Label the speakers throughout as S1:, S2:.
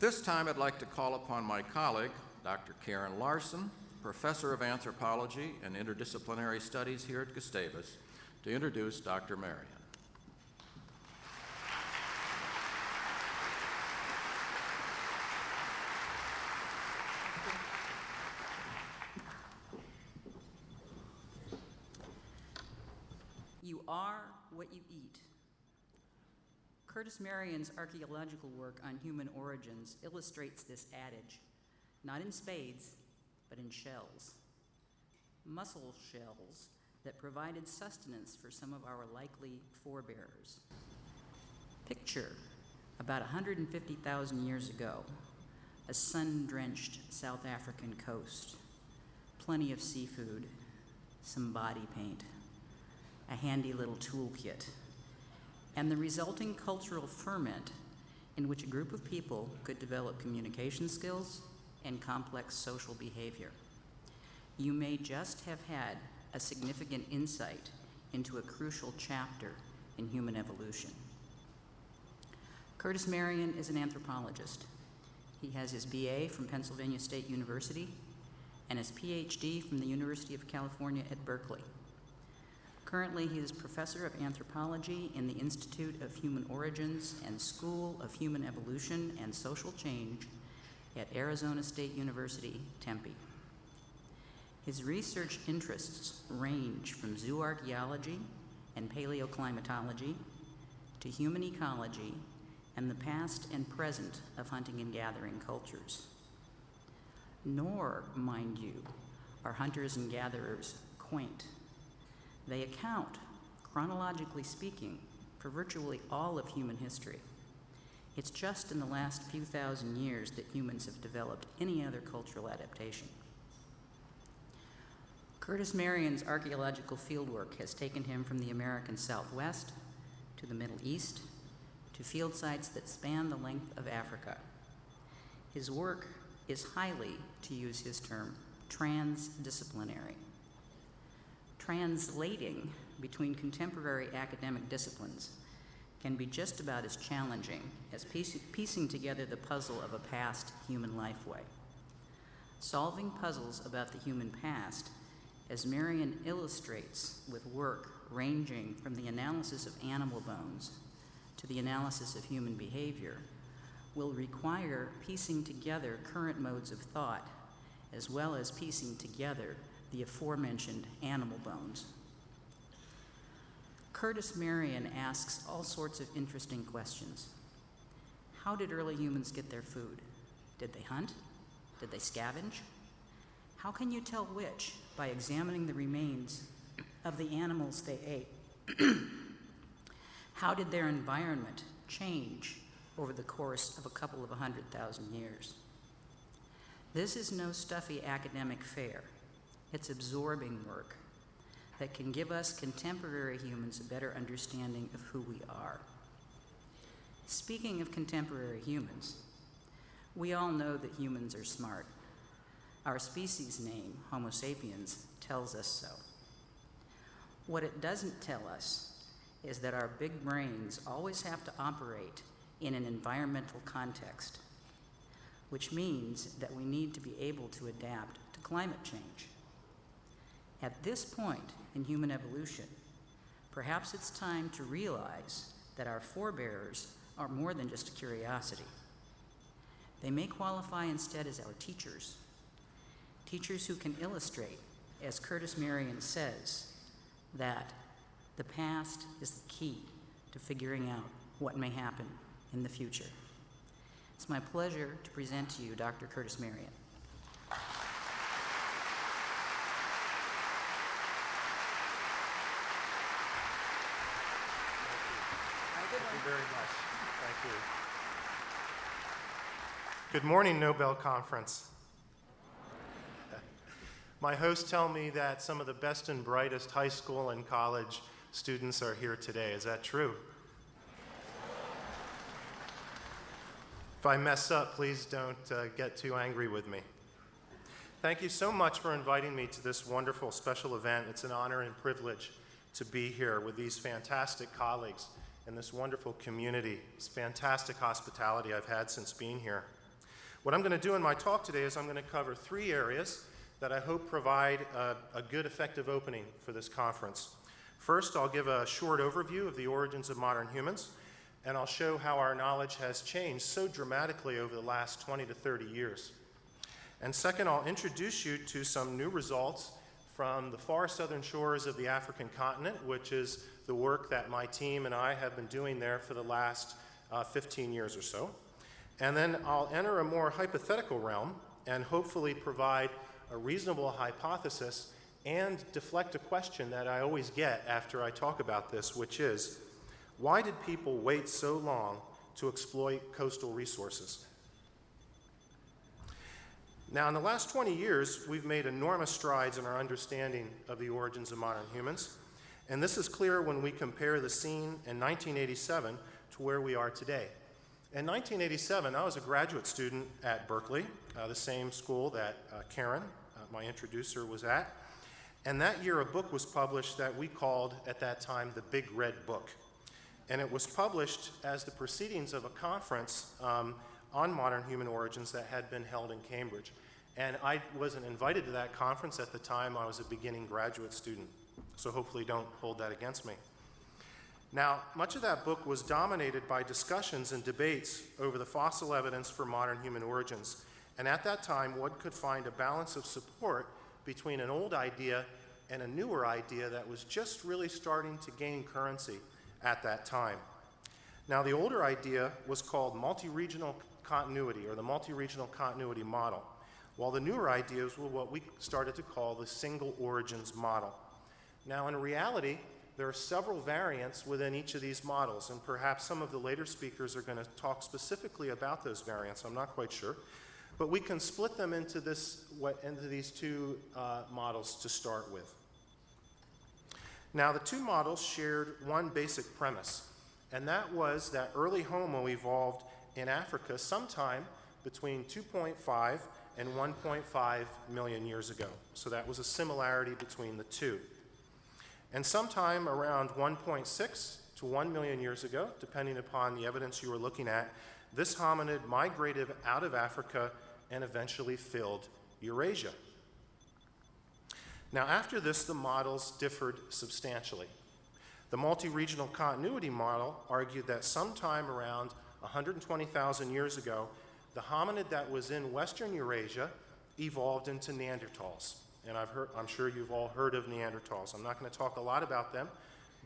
S1: this time, I'd like to call upon my colleague, Dr. Karen Larson, Professor of Anthropology and Interdisciplinary Studies here at Gustavus, to introduce Dr. Marean.
S2: You are what you eat. Curtis Marean's archaeological work on human origins illustrates this adage, not in spades, but in shells. Mussel shells that provided sustenance for some of our likely forebears. Picture, about 150,000 years ago, a sun-drenched South African coast, plenty of seafood, some body paint, a handy little toolkit, and the resulting cultural ferment in which a group of people could develop communication skills and complex social behavior. You may just have had a significant insight into a crucial chapter in human evolution. Curtis Marean is an anthropologist. He has his BA from Pennsylvania State University and his PhD from the University of California at Berkeley. Currently, he is Professor of Anthropology in the Institute of Human Origins and School of Human Evolution and Social Change at Arizona State University, Tempe. His research interests range from zoo archaeology and paleoclimatology to human ecology and the past and present of hunting and gathering cultures. Nor, mind you, are hunters and gatherers quaint. They account, chronologically speaking, for virtually all of human history. It's just in the last few thousand years that humans have developed any other cultural adaptation. Curtis Marean's archaeological fieldwork has taken him from the American Southwest to the Middle East to field sites that span the length of Africa. His work is highly, to use his term, transdisciplinary. Translating between contemporary academic disciplines can be just about as challenging as piecing together the puzzle of a past human lifeway. Solving puzzles about the human past, as Marean illustrates with work ranging from the analysis of animal bones to the analysis of human behavior, will require piecing together current modes of thought, as well as piecing together the aforementioned animal bones. Curtis Marean asks all sorts of interesting questions. How did early humans get their food? Did they hunt? Did they scavenge? How can you tell which by examining the remains of the animals they ate? How did their environment change over the course of a couple of 100,000 years? This is no stuffy academic fare. It's absorbing work that can give us contemporary humans a better understanding of who we are. Speaking of contemporary humans, we all know that humans are smart. Our species name, Homo sapiens, tells us so. What it doesn't tell us is that our big brains always have to operate in an environmental context, which means that we need to be able to adapt to climate change. At this point in human evolution, perhaps it's time to realize that our forebears are more than just a curiosity. They may qualify instead as our teachers who can illustrate, as Curtis Marean says, that the past is the key to figuring out what may happen in the future. It's my pleasure to present to you Dr. Curtis Marean.
S3: Thank you very much. Thank you. Good morning, Nobel Conference. My hosts tell me that some of the best and brightest high school and college students are here today. Is that true? If I mess up, please don't get too angry with me. Thank you so much for inviting me to this wonderful special event. It's an honor and privilege to be here with these fantastic colleagues and this wonderful community. It's fantastic hospitality I've had since being here. What I'm going to do in my talk today is I'm going to cover 3 areas that I hope provide a good, effective opening for this conference. First, I'll give a short overview of the origins of modern humans, and I'll show how our knowledge has changed so dramatically over the last 20 to 30 years. And second, I'll introduce you to some new results from the far southern shores of the African continent, which is the work that my team and I have been doing there for the last 15 years or so. And then I'll enter a more hypothetical realm and hopefully provide a reasonable hypothesis and deflect a question that I always get after I talk about this, which is, why did people wait so long to exploit coastal resources? Now, in the last 20 years, we've made enormous strides in our understanding of the origins of modern humans, and this is clear when we compare the scene in 1987 to where we are today. In 1987, I was a graduate student at Berkeley, the same school that Karen, my introducer, was at, and that year a book was published that we called, at that time, the Big Red Book. And it was published as the proceedings of a conference on modern human origins that had been held in Cambridge. And I wasn't invited to that conference at the time. I was a beginning graduate student, so hopefully don't hold that against me. Now, much of that book was dominated by discussions and debates over the fossil evidence for modern human origins. And at that time, one could find a balance of support between an old idea and a newer idea that was just really starting to gain currency at that time. Now, the older idea was called multi-regional continuity, or the multi-regional continuity model, while the newer ideas were what we started to call the single origins model. Now, in reality, there are several variants within each of these models, and perhaps some of the later speakers are going to talk specifically about those variants. I'm not quite sure. But we can split them into these 2 models to start with. Now, the 2 models shared one basic premise, and that was that early Homo evolved in Africa sometime between 2.5 and 1.5 million years ago. So that was a similarity between the 2. And sometime around 1.6 to 1 million years ago, depending upon the evidence you were looking at, this hominid migrated out of Africa and eventually filled Eurasia. Now, after this, the models differed substantially. The multi-regional continuity model argued that sometime around 120,000 years ago, the hominid that was in Western Eurasia evolved into Neanderthals. And I'm sure you've all heard of Neanderthals. I'm not going to talk a lot about them,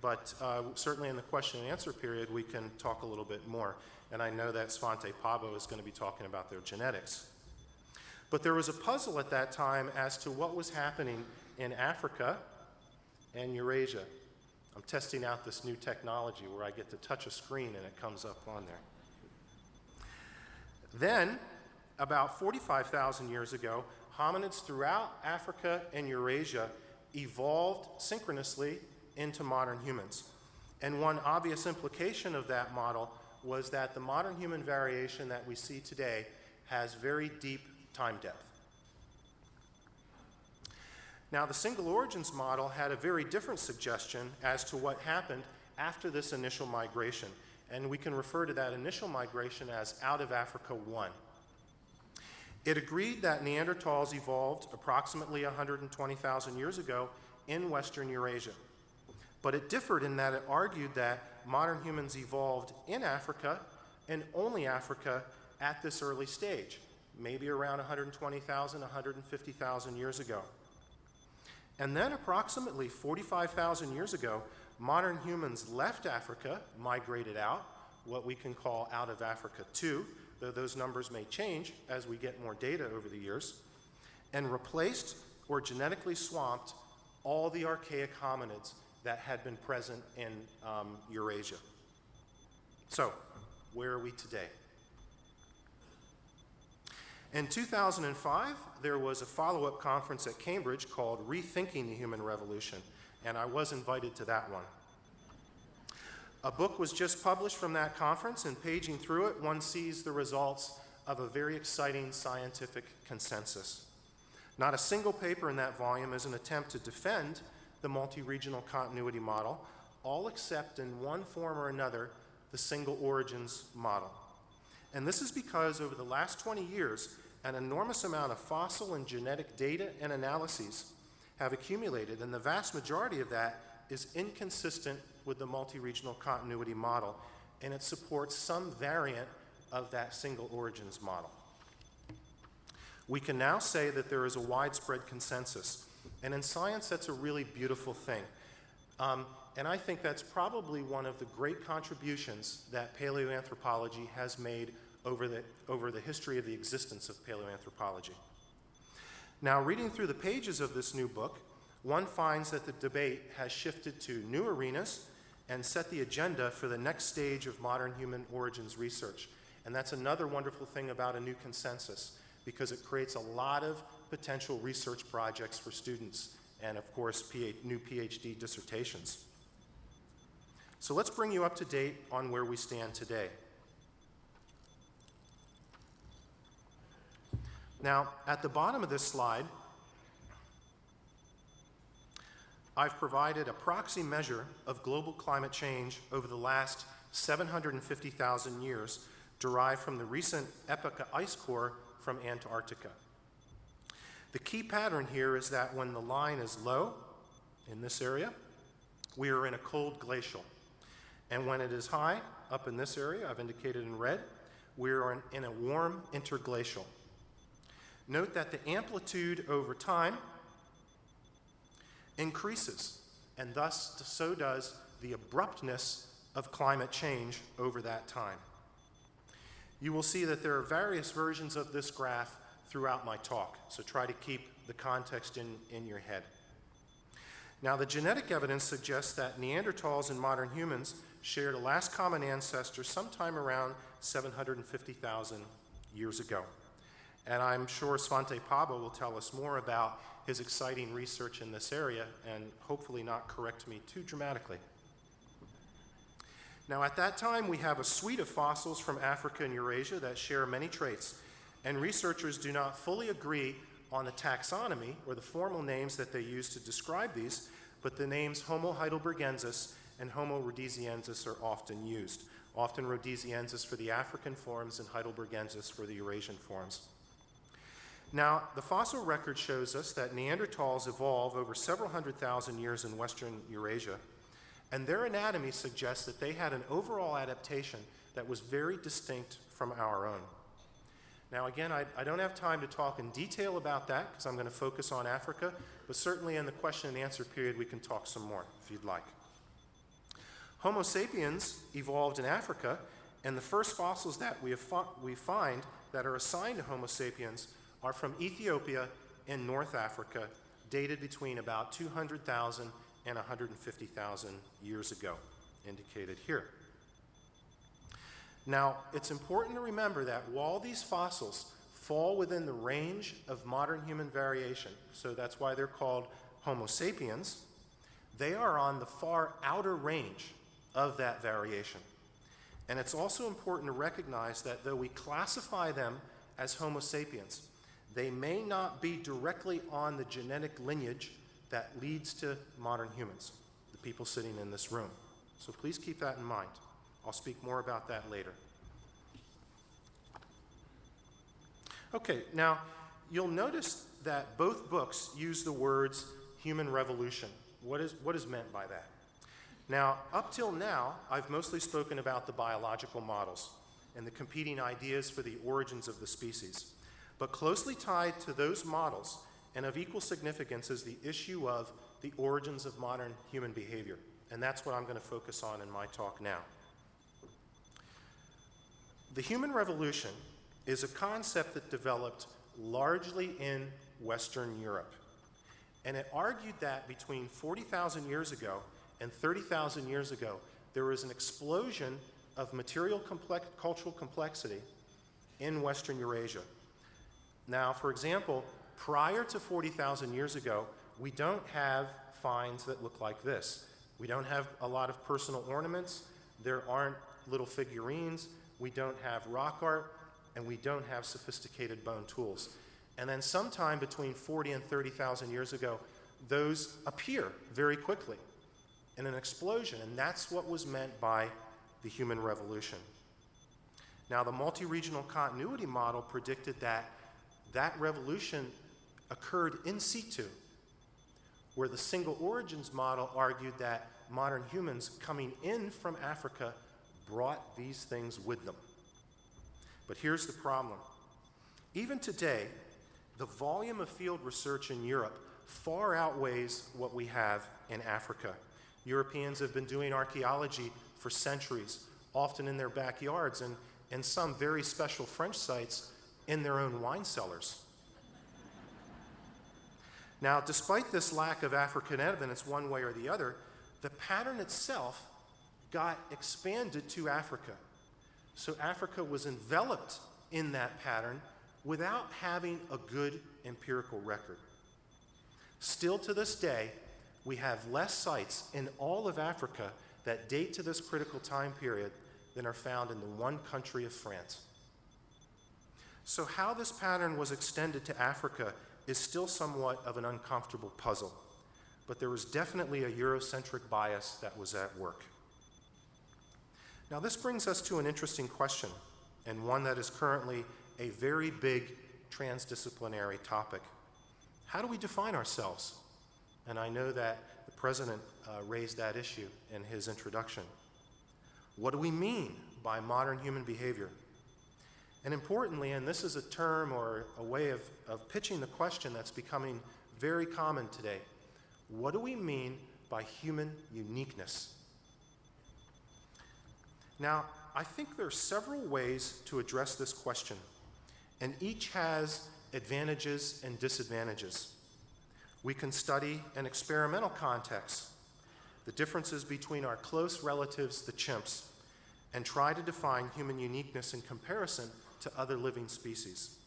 S3: but certainly in the question and answer period, we can talk a little bit more. And I know that Svante Pabo is going to be talking about their genetics. But there was a puzzle at that time as to what was happening in Africa and Eurasia. I'm testing out this new technology where I get to touch a screen and it comes up on there. Then, about 45,000 years ago, hominids throughout Africa and Eurasia evolved synchronously into modern humans. And one obvious implication of that model was that the modern human variation that we see today has very deep time depth. Now, the single origins model had a very different suggestion as to what happened after this initial migration, and we can refer to that initial migration as out of Africa 1. It agreed that Neanderthals evolved approximately 120,000 years ago in Western Eurasia. But it differed in that it argued that modern humans evolved in Africa and only Africa at this early stage, maybe around 120,000, 150,000 years ago. And then approximately 45,000 years ago, modern humans left Africa, migrated out, what we can call out of Africa 2, though those numbers may change as we get more data over the years, and replaced or genetically swamped all the archaic hominids that had been present in Eurasia. So, where are we today? In 2005, there was a follow-up conference at Cambridge called Rethinking the Human Revolution, and I was invited to that one. A book was just published from that conference, and paging through it, one sees the results of a very exciting scientific consensus. Not a single paper in that volume is an attempt to defend the multi-regional continuity model, all except in one form or another, the single origins model. And this is because over the last 20 years, an enormous amount of fossil and genetic data and analyses have accumulated, and the vast majority of that is inconsistent with the multi-regional continuity model, and it supports some variant of that single origins model. We can now say that there is a widespread consensus, and in science that's a really beautiful thing. And I think that's probably one of the great contributions that paleoanthropology has made over the history of the existence of paleoanthropology. Now, reading through the pages of this new book, one finds that the debate has shifted to new arenas and set the agenda for the next stage of modern human origins research. And that's another wonderful thing about a new consensus, because it creates a lot of potential research projects for students and, of course, new PhD dissertations. So let's bring you up to date on where we stand today. Now, at the bottom of this slide, I've provided a proxy measure of global climate change over the last 750,000 years, derived from the recent Epoca ice core from Antarctica. The key pattern here is that when the line is low, in this area, we are in a cold glacial. And when it is high, up in this area, I've indicated in red, we are in a warm interglacial. Note that the amplitude over time increases, and thus so does the abruptness of climate change over that time. You will see that there are various versions of this graph throughout my talk, so try to keep the context in your head. Now, the genetic evidence suggests that Neanderthals and modern humans shared a last common ancestor sometime around 750,000 years ago. And I'm sure Svante Pääbo will tell us more about his exciting research in this area and hopefully not correct me too dramatically. Now, at that time, we have a suite of fossils from Africa and Eurasia that share many traits, and researchers do not fully agree on the taxonomy or the formal names that they use to describe these, but the names Homo heidelbergensis and Homo rhodesiensis are often used, often rhodesiensis for the African forms and heidelbergensis for the Eurasian forms. Now, the fossil record shows us that Neanderthals evolved over several 100,000 years in western Eurasia, and their anatomy suggests that they had an overall adaptation that was very distinct from our own. Now, again, I don't have time to talk in detail about that because I'm going to focus on Africa, but certainly in the question and answer period we can talk some more if you'd like. Homo sapiens evolved in Africa, and the first fossils that we find that are assigned to Homo sapiens are from Ethiopia in North Africa, dated between about 200,000 and 150,000 years ago, indicated here. Now, it's important to remember that while these fossils fall within the range of modern human variation, so that's why they're called Homo sapiens, they are on the far outer range of that variation. And it's also important to recognize that though we classify them as Homo sapiens, they may not be directly on the genetic lineage that leads to modern humans, the people sitting in this room. So please keep that in mind. I'll speak more about that later. Okay, now you'll notice that both books use the words human revolution. What is meant by that? Now, up till now, I've mostly spoken about the biological models and the competing ideas for the origins of the species. But closely tied to those models and of equal significance is the issue of the origins of modern human behavior. And that's what I'm going to focus on in my talk now. The human revolution is a concept that developed largely in Western Europe. And it argued that between 40,000 years ago and 30,000 years ago, there was an explosion of material cultural complexity in Western Eurasia. Now, for example, prior to 40,000 years ago, we don't have finds that look like this. We don't have a lot of personal ornaments. There aren't little figurines. We don't have rock art, and we don't have sophisticated bone tools. And then sometime between 40 and 30,000 years ago, those appear very quickly in an explosion, and that's what was meant by the human revolution. Now, the multi-regional continuity model predicted that that revolution occurred in situ, where the single origins model argued that modern humans coming in from Africa brought these things with them. But here's the problem. Even today, the volume of field research in Europe far outweighs what we have in Africa. Europeans have been doing archaeology for centuries, often in their backyards, and some very special French sites in their own wine cellars. Now, despite this lack of African evidence one way or the other, the pattern itself got expanded to Africa. So Africa was enveloped in that pattern without having a good empirical record. Still to this day, we have less sites in all of Africa that date to this critical time period than are found in the one country of France. So how this pattern was extended to Africa is still somewhat of an uncomfortable puzzle, but there was definitely a Eurocentric bias that was at work. Now this brings us to an interesting question, and one that is currently a very big transdisciplinary topic. How do we define ourselves? And I know that the President raised that issue in his introduction. What do we mean by modern human behavior? And importantly, and this is a term or a way of pitching the question that's becoming very common today, what do we mean by human uniqueness? Now, I think there are several ways to address this question, and each has advantages and disadvantages. We can study an experimental context, the differences between our close relatives, the chimps, and try to define human uniqueness in comparison to other living species.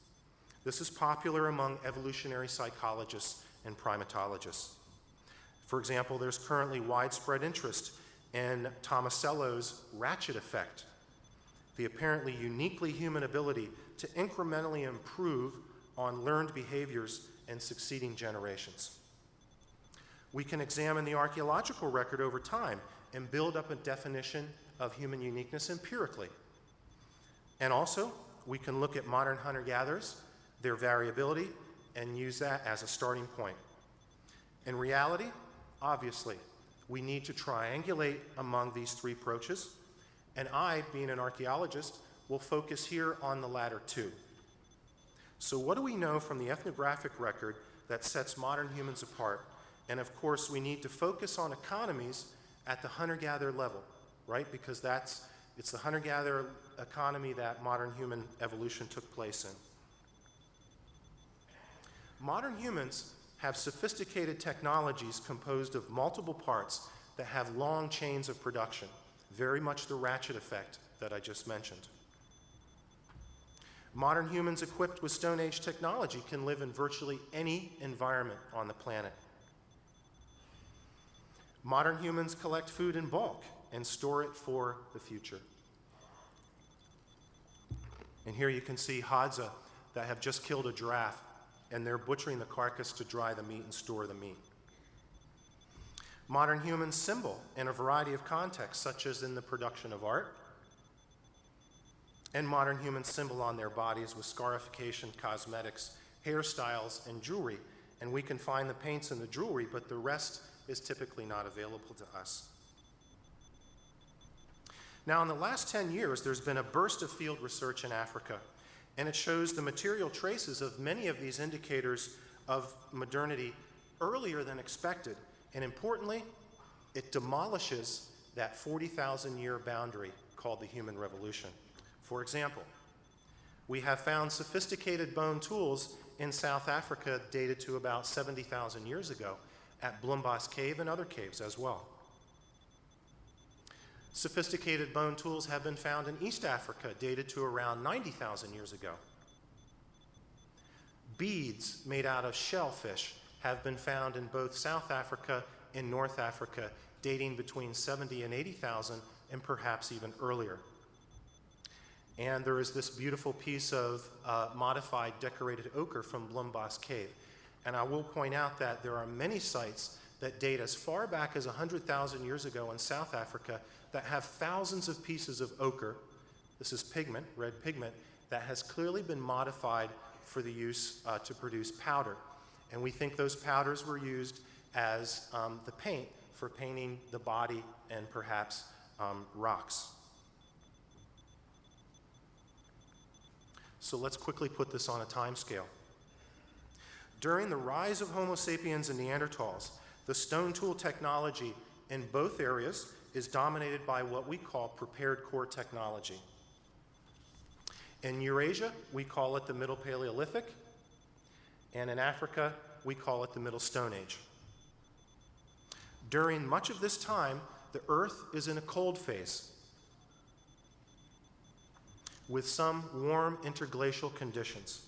S3: This is popular among evolutionary psychologists and primatologists. For example, there's currently widespread interest in Tomasello's ratchet effect, the apparently uniquely human ability to incrementally improve on learned behaviors in succeeding generations. We can examine the archaeological record over time and build up a definition of human uniqueness empirically. And also, we can look at modern hunter-gatherers, their variability, and use that as a starting point. In reality, obviously, we need to triangulate among these three approaches, and I, being an archaeologist, will focus here on the latter two. So what do we know from the ethnographic record that sets modern humans apart? And of course, we need to focus on economies at the hunter-gatherer level, right? Because it's the hunter-gatherer economy that modern human evolution took place in. Modern humans have sophisticated technologies composed of multiple parts that have long chains of production, very much the ratchet effect that I just mentioned. Modern humans equipped with Stone Age technology can live in virtually any environment on the planet. Modern humans collect food in bulk and store it for the future. And here you can see Hadza that have just killed a giraffe, and they're butchering the carcass to dry the meat and store the meat. Modern humans symbol in a variety of contexts, such as in the production of art, and modern humans symbol on their bodies with scarification, cosmetics, hairstyles, and jewelry. And we can find the paints and the jewelry, but the rest is typically not available to us. Now, in the last 10 years, there's been a burst of field research in Africa, and it shows the material traces of many of these indicators of modernity earlier than expected. And importantly, it demolishes that 40,000-year boundary called the human revolution. For example, we have found sophisticated bone tools in South Africa dated to about 70,000 years ago at Blombos Cave and other caves as well. Sophisticated bone tools have been found in East Africa dated to around 90,000 years ago. Beads made out of shellfish have been found in both South Africa and North Africa dating between 70 and 80,000 and perhaps even earlier. And there is this beautiful piece of modified decorated ochre from Blombos Cave. And I will point out that there are many sites that date as far back as 100,000 years ago in South Africa that have thousands of pieces of ochre This is pigment, red pigment, that has clearly been modified for the use to produce powder. And we think those powders were used as the paint for painting the body and perhaps rocks. So let's quickly put this on a time scale. During the rise of Homo sapiens and Neanderthals, the stone tool technology in both areas is dominated by what we call prepared core technology. In Eurasia, we call it the Middle Paleolithic, and in Africa, we call it the Middle Stone Age. During much of this time, the Earth is in a cold phase, with some warm interglacial conditions.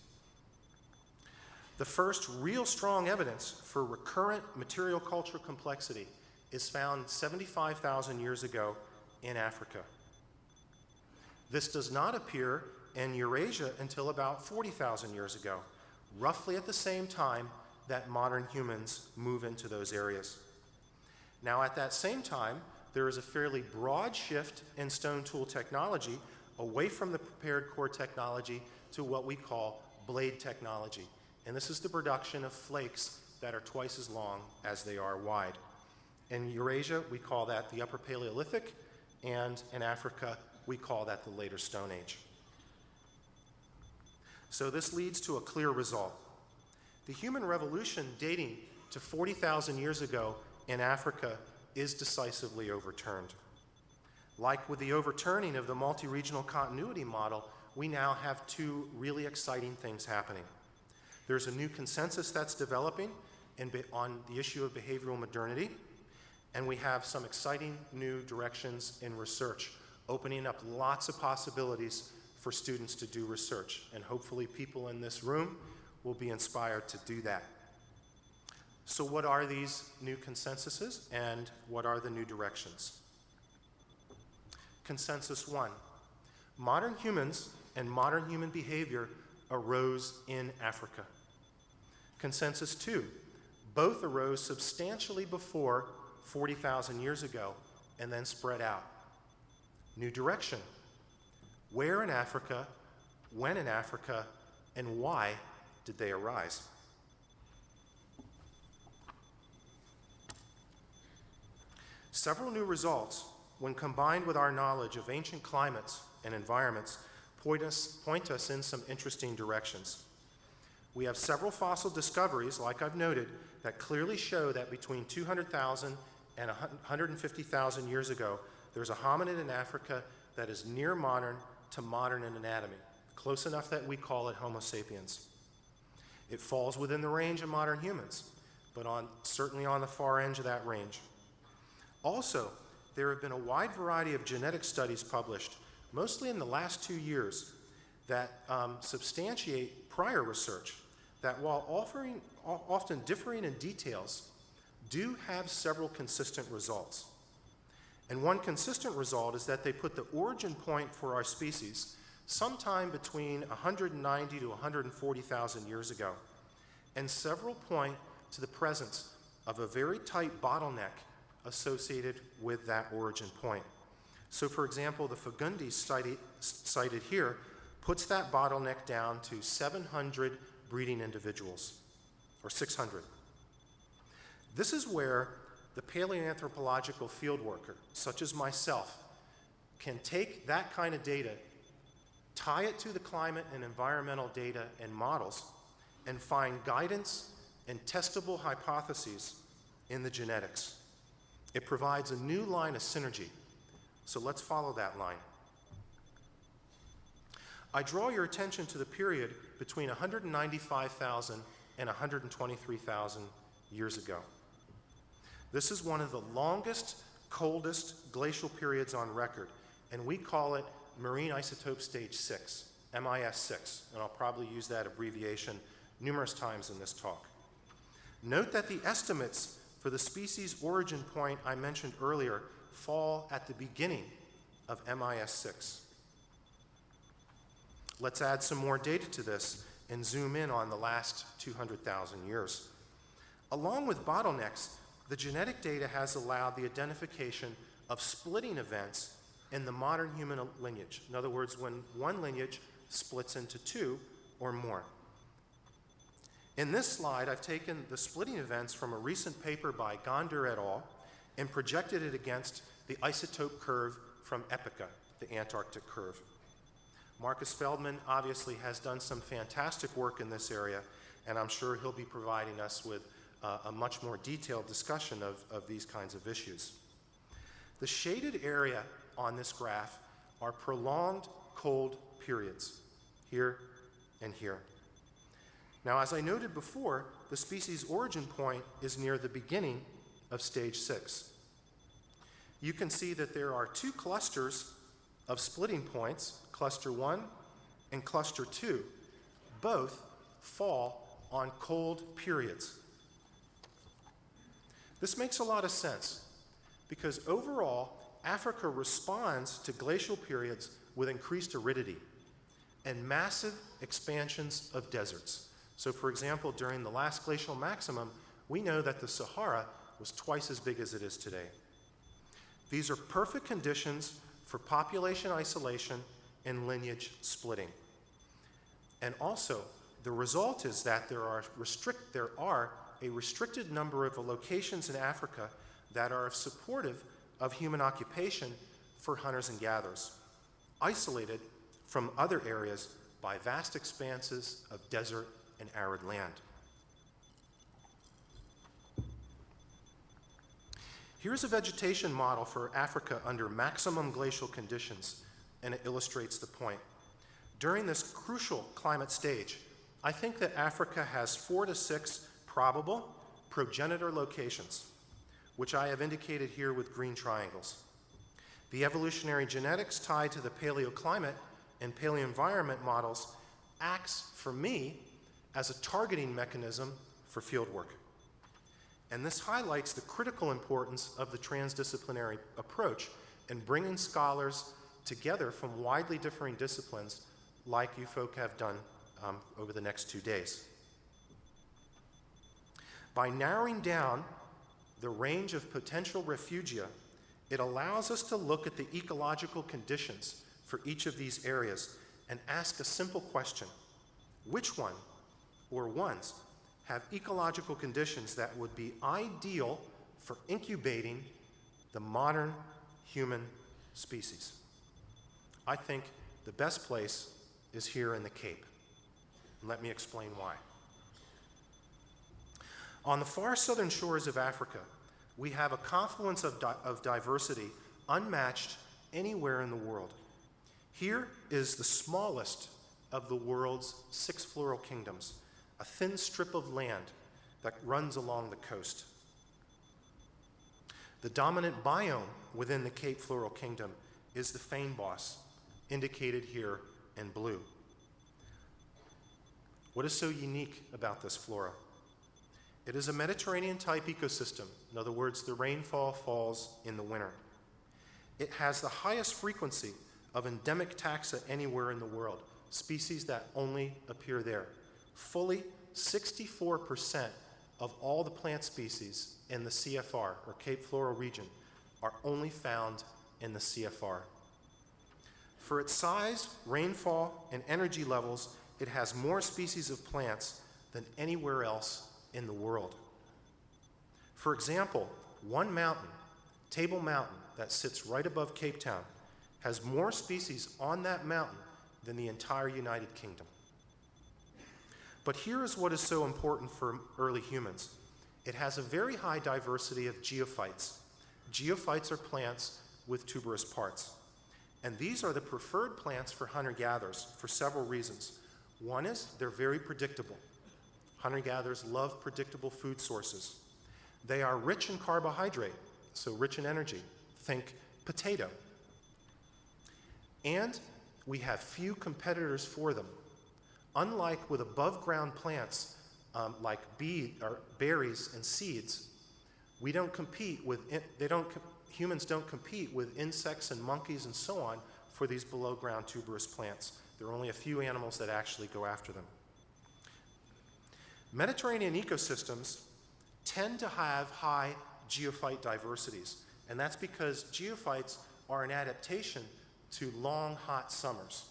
S3: The first real strong evidence for recurrent material culture complexity is found 75,000 years ago in Africa. This does not appear in Eurasia until about 40,000 years ago, roughly at the same time that modern humans move into those areas. Now, at that same time, there is a fairly broad shift in stone tool technology away from the prepared core technology to what we call blade technology. And this is the production of flakes that are twice as long as they are wide. In Eurasia, we call that the Upper Paleolithic, and in Africa, we call that the Later Stone Age. So this leads to a clear result. The human revolution dating to 40,000 years ago in Africa is decisively overturned. Like with the overturning of the multi-regional continuity model, we now have two really exciting things happening. There's a new consensus that's developing on the issue of behavioral modernity, and we have some exciting new directions in research, opening up lots of possibilities for students to do research, and hopefully people in this room will be inspired to do that. So what are these new consensuses, and what are the new directions? Consensus 1, modern humans and modern human behavior arose in Africa. Consensus 2, both arose substantially before 40,000 years ago and then spread out. New direction, where in Africa, when in Africa, and why did they arise? Several new results, when combined with our knowledge of ancient climates and environments, point us in some interesting directions. We have several fossil discoveries, like I've noted, that clearly show that between 200,000 and 150,000 years ago, there's a hominid in Africa that is near modern to modern in anatomy, close enough that we call it Homo sapiens. It falls within the range of modern humans, but certainly on the far edge of that range. Also, there have been a wide variety of genetic studies published, mostly in the last 2 years, that substantiate prior research that, while often differing in details, do have several consistent results. And one consistent result is that they put the origin point for our species sometime between 190 to 140,000 years ago, and several point to the presence of a very tight bottleneck associated with that origin point. So, for example, the Fagundes cited here puts that bottleneck down to 700 breeding individuals, or 600. This is where the paleoanthropological field worker, such as myself, can take that kind of data, tie it to the climate and environmental data and models, and find guidance and testable hypotheses in the genetics. It provides a new line of synergy. So let's follow that line. I draw your attention to the period between 195,000 and 123,000 years ago. This is one of the longest, coldest glacial periods on record, and we call it Marine Isotope Stage 6, MIS6, and I'll probably use that abbreviation numerous times in this talk. Note that the estimates for the species origin point I mentioned earlier fall at the beginning of MIS6. Let's add some more data to this and zoom in on the last 200,000 years. Along with bottlenecks, the genetic data has allowed the identification of splitting events in the modern human lineage. In other words, when one lineage splits into two or more. In this slide, I've taken the splitting events from a recent paper by Gonder et al. And projected it against the isotope curve from Epica, the Antarctic curve. Marcus Feldman obviously has done some fantastic work in this area, and I'm sure he'll be providing us with a much more detailed discussion of these kinds of issues. The shaded area on this graph are prolonged cold periods, here and here. Now, as I noted before, the species' origin point is near the beginning of stage 6. You can see that there are two clusters of splitting points, cluster 1 and cluster 2. Both fall on cold periods. This makes a lot of sense because overall, Africa responds to glacial periods with increased aridity and massive expansions of deserts. So for example, during the last glacial maximum, we know that the Sahara was twice as big as it is today. These are perfect conditions for population isolation and lineage splitting. And also, the result is that there are a restricted number of locations in Africa that are supportive of human occupation for hunters and gatherers, isolated from other areas by vast expanses of desert and arid land. Here's a vegetation model for Africa under maximum glacial conditions, and it illustrates the point. During this crucial climate stage, I think that Africa has 4 to 6 probable progenitor locations, which I have indicated here with green triangles. The evolutionary genetics tied to the paleoclimate and paleoenvironment models acts, for me, as a targeting mechanism for fieldwork. And this highlights the critical importance of the transdisciplinary approach in bringing scholars together from widely differing disciplines like you folk have done over the next 2 days. By narrowing down the range of potential refugia, it allows us to look at the ecological conditions for each of these areas and ask a simple question: which one or ones have ecological conditions that would be ideal for incubating the modern human species? I think the best place is here in the Cape. Let me explain why. On the far southern shores of Africa, we have a confluence of diversity unmatched anywhere in the world. Here is the smallest of the world's 6 floral kingdoms, a thin strip of land that runs along the coast. The dominant biome within the Cape Floral Kingdom is the fynbos, indicated here in blue. What is so unique about this flora? It is a Mediterranean-type ecosystem. In other words, the rainfall falls in the winter. It has the highest frequency of endemic taxa anywhere in the world, species that only appear there. Fully 64% of all the plant species in the CFR, or Cape Floral region, are only found in the CFR. For its size, rainfall, and energy levels, it has more species of plants than anywhere else in the world. For example, one mountain, Table Mountain, that sits right above Cape Town, has more species on that mountain than the entire United Kingdom. But here is what is so important for early humans. It has a very high diversity of geophytes. Geophytes are plants with tuberous parts. And these are the preferred plants for hunter-gatherers for several reasons. One is they're very predictable. Hunter-gatherers love predictable food sources. They are rich in carbohydrate, so rich in energy. Think potato. And we have few competitors for them. Unlike with above-ground plants like berries and seeds, we don't compete with humans don't compete with insects and monkeys and so on for these below-ground tuberous plants. There are only a few animals that actually go after them. Mediterranean ecosystems tend to have high geophyte diversities, and that's because geophytes are an adaptation to long, hot summers.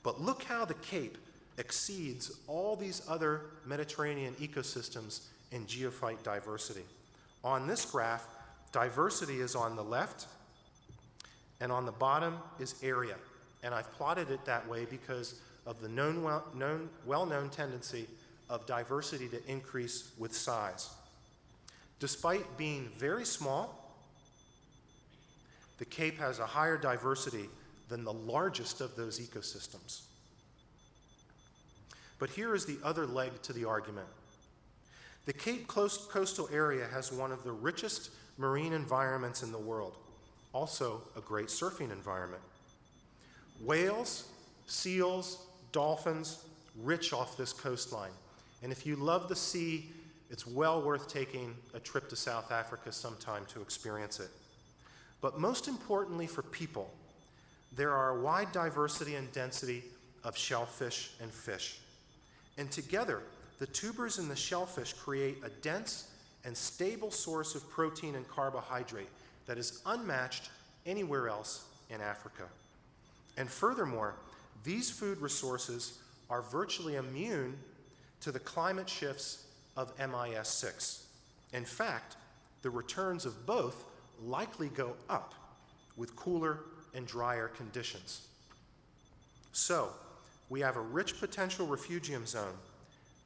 S3: But look how the Cape exceeds all these other Mediterranean ecosystems in geophyte diversity. On this graph, diversity is on the left, and on the bottom is area. And I've plotted it that way because of the well-known tendency of diversity to increase with size. Despite being very small, the Cape has a higher diversity than the largest of those ecosystems. But here is the other leg to the argument. The Cape coastal area has one of the richest marine environments in the world, also a great surfing environment. Whales, seals, dolphins, rich off this coastline. And if you love the sea, it's well worth taking a trip to South Africa sometime to experience it. But most importantly for people, there are a wide diversity and density of shellfish and fish. And together, the tubers and the shellfish create a dense and stable source of protein and carbohydrate that is unmatched anywhere else in Africa. And furthermore, these food resources are virtually immune to the climate shifts of MIS6. In fact, the returns of both likely go up with cooler and drier conditions. So, we have a rich potential refugium zone,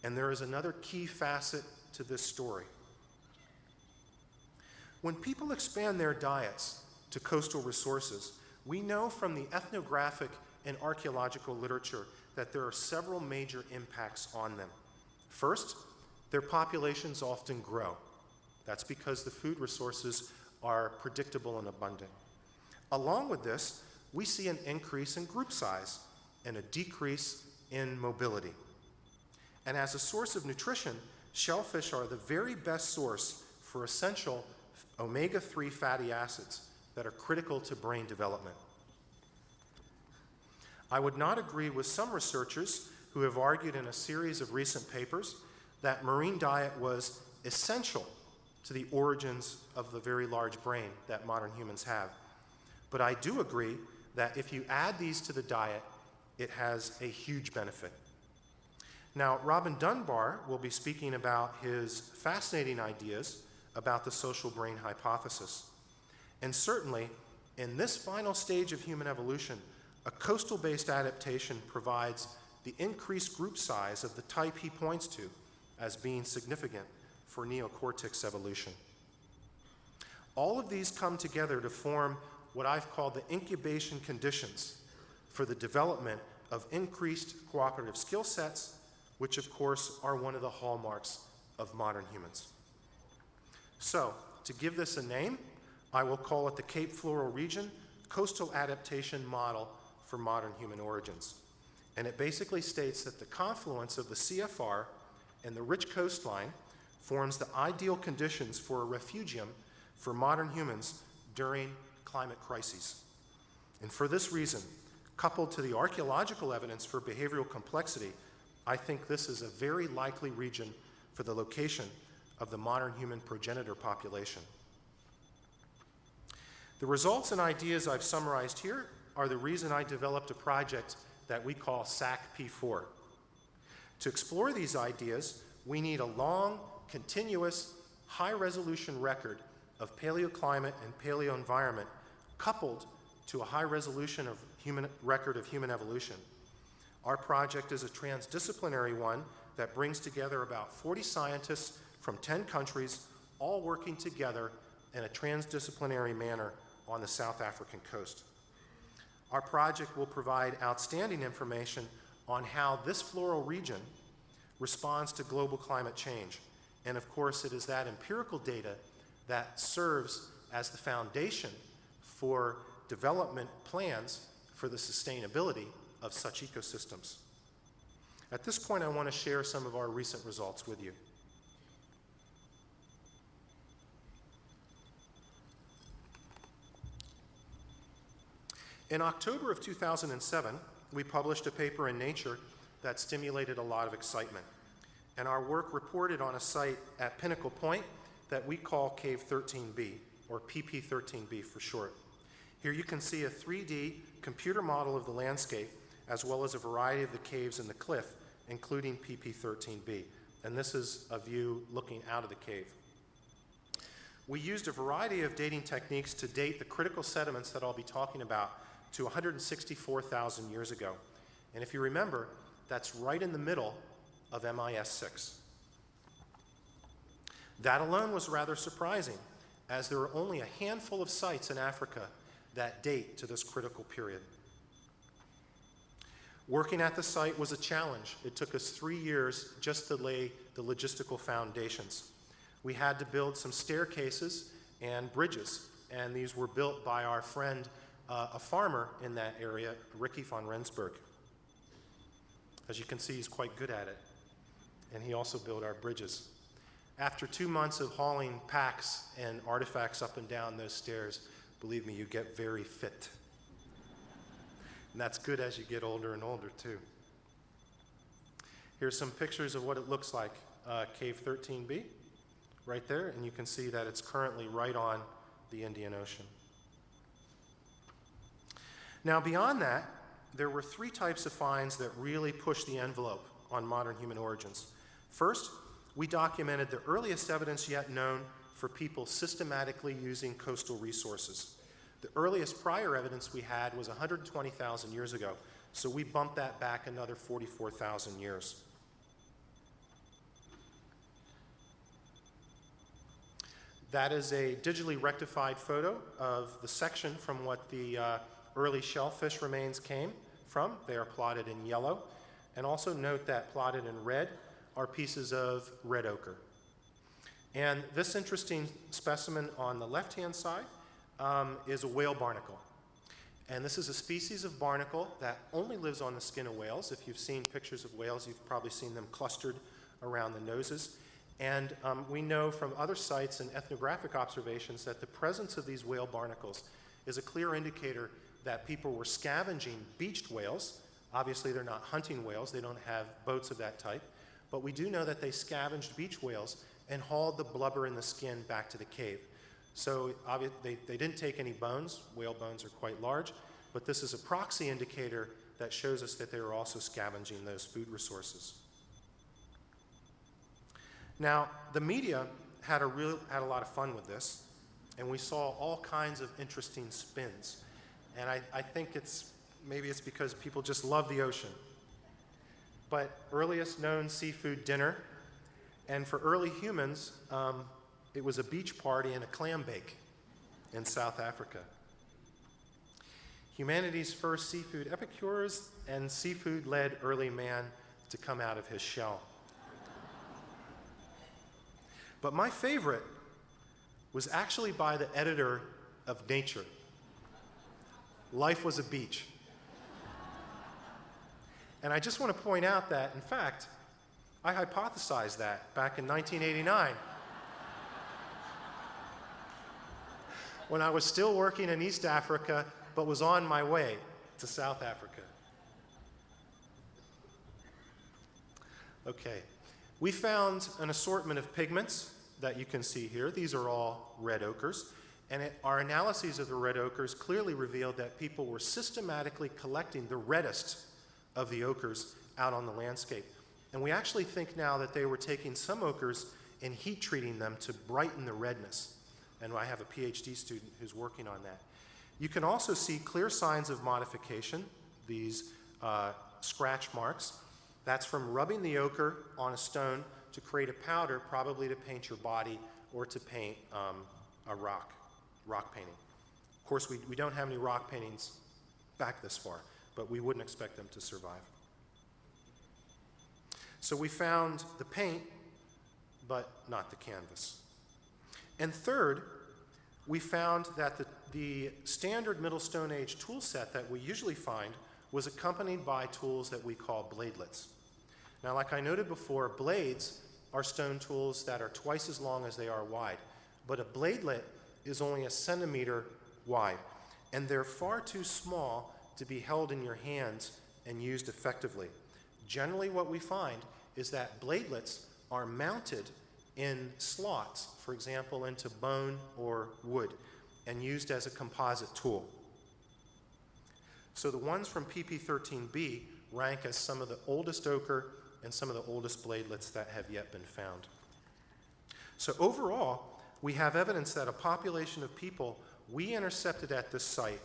S3: and there is another key facet to this story. When people expand their diets to coastal resources, we know from the ethnographic and archaeological literature that there are several major impacts on them. First, their populations often grow. That's because the food resources are predictable and abundant. Along with this, we see an increase in group size and a decrease in mobility. And as a source of nutrition, shellfish are the very best source for essential omega-3 fatty acids that are critical to brain development. I would not agree with some researchers who have argued in a series of recent papers that marine diet was essential to the origins of the very large brain that modern humans have. But I do agree that if you add these to the diet, it has a huge benefit. Now, Robin Dunbar will be speaking about his fascinating ideas about the social brain hypothesis. And certainly, in this final stage of human evolution, a coastal-based adaptation provides the increased group size of the type he points to as being significant for neocortex evolution. All of these come together to form what I've called the incubation conditions for the development of increased cooperative skill sets, which of course are one of the hallmarks of modern humans. So, to give this a name, I will call it the Cape Floral Region Coastal Adaptation Model for Modern Human Origins. And it basically states that the confluence of the CFR and the rich coastline forms the ideal conditions for a refugium for modern humans during climate crises. And for this reason, coupled to the archaeological evidence for behavioral complexity, I think this is a very likely region for the location of the modern human progenitor population. The results and ideas I've summarized here are the reason I developed a project that we call SAC-P4. To explore these ideas, we need a long, continuous, high-resolution record of paleoclimate and paleoenvironment coupled to a high-resolution record of human evolution. Our project is a transdisciplinary one that brings together about 40 scientists from 10 countries, all working together in a transdisciplinary manner on the South African coast. Our project will provide outstanding information on how this floral region responds to global climate change. And of course, it is that empirical data that serves as the foundation for development plans for the sustainability of such ecosystems. At this point, I want to share some of our recent results with you. In October of 2007, we published a paper in Nature that stimulated a lot of excitement. And our work reported on a site at Pinnacle Point that we call Cave 13B, or PP13B for short. Here you can see a 3D computer model of the landscape, as well as a variety of the caves in the cliff, including PP13B. And this is a view looking out of the cave. We used a variety of dating techniques to date the critical sediments that I'll be talking about to 164,000 years ago. And if you remember, that's right in the middle of MIS 6. That alone was rather surprising, as there are only a handful of sites in Africa that date to this critical period. Working at the site was a challenge. It took us 3 years just to lay the logistical foundations. We had to build some staircases and bridges, and these were built by our friend, a farmer in that area, Ricky von Rensburg. As you can see, he's quite good at it, and he also built our bridges. After 2 months of hauling packs and artifacts up and down those stairs, believe me, you get very fit. And that's good as you get older and older, too. Here's some pictures of what it looks like. Cave 13B, right there, and you can see that it's currently right on the Indian Ocean. Now, beyond that, there were 3 types of finds that really pushed the envelope on modern human origins. First, we documented the earliest evidence yet known for people systematically using coastal resources. The earliest prior evidence we had was 120,000 years ago, so we bumped that back another 44,000 years. That is a digitally rectified photo of the section from what the early shellfish remains came from. They are plotted in yellow. And also note that plotted in red are pieces of red ochre. And this interesting specimen on the left-hand side is a whale barnacle. And this is a species of barnacle that only lives on the skin of whales. If you've seen pictures of whales, you've probably seen them clustered around the noses. And we know from other sites and ethnographic observations that the presence of these whale barnacles is a clear indicator that people were scavenging beached whales. Obviously, they're not hunting whales. They don't have boats of that type. But we do know that they scavenged beach whales and hauled the blubber in the skin back to the cave. So they didn't take any bones. Whale bones are quite large. But this is a proxy indicator that shows us that they were also scavenging those food resources. Now, the media had a lot of fun with this, and we saw all kinds of interesting spins. And I think maybe it's because people just love the ocean. But earliest known seafood dinner, and for early humans, it was a beach party and a clam bake in South Africa. Humanity's first seafood epicures, and seafood led early man to come out of his shell. But my favorite was actually by the editor of Nature. Life was a beach. And I just want to point out that, in fact, I hypothesized that back in 1989 when I was still working in East Africa, but was on my way to South Africa. Okay. We found an assortment of pigments that you can see here. These are all red ochres. And our analyses of the red ochres clearly revealed that people were systematically collecting the reddest of the ochres out on the landscape. And we actually think now that they were taking some ochres and heat treating them to brighten the redness. And I have a PhD student who's working on that. You can also see clear signs of modification, these scratch marks. That's from rubbing the ochre on a stone to create a powder, probably to paint your body or to paint a rock painting. Of course, we don't have any rock paintings back this far, but we wouldn't expect them to survive. So we found the paint, but not the canvas. And third, we found that the standard Middle Stone Age tool set that we usually find was accompanied by tools that we call bladelets. Now, like I noted before, blades are stone tools that are twice as long as they are wide, but a bladelet is only a centimeter wide, and they're far too small to be held in your hands and used effectively. Generally, what we find is that bladelets are mounted in slots, for example, into bone or wood, and used as a composite tool. So the ones from PP13b rank as some of the oldest ochre and some of the oldest bladelets that have yet been found. So overall, we have evidence that a population of people we intercepted at this site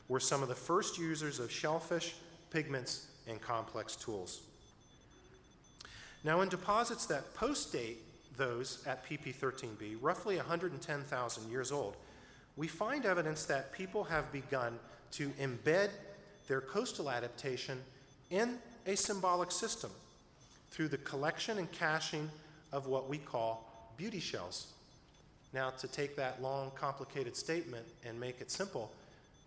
S3: were some of the first users of shellfish, pigments, and complex tools. Now, in deposits that post-date those at PP13b, roughly 110,000 years old, we find evidence that people have begun to embed their coastal adaptation in a symbolic system through the collection and caching of what we call beauty shells. Now, to take that long, complicated statement and make it simple,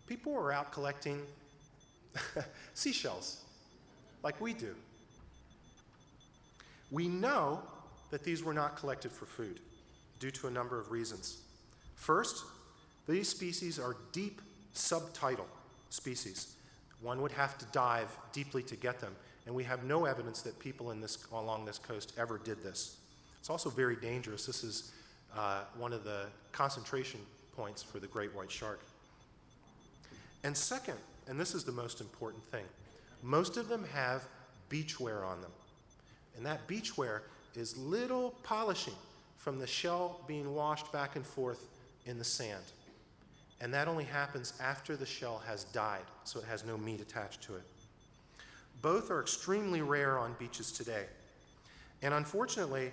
S3: people were out collecting seashells, like we do. We know that these were not collected for food due to a number of reasons. First, these species are deep subtidal species. One would have to dive deeply to get them, and we have no evidence that people along this coast ever did this. It's also very dangerous. This is one of the concentration points for the great white shark. And second, and this is the most important thing, most of them have beachwear on them. And that beachwear is little polishing from the shell being washed back and forth in the sand. And that only happens after the shell has died, so it has no meat attached to it. Both are extremely rare on beaches today. And unfortunately,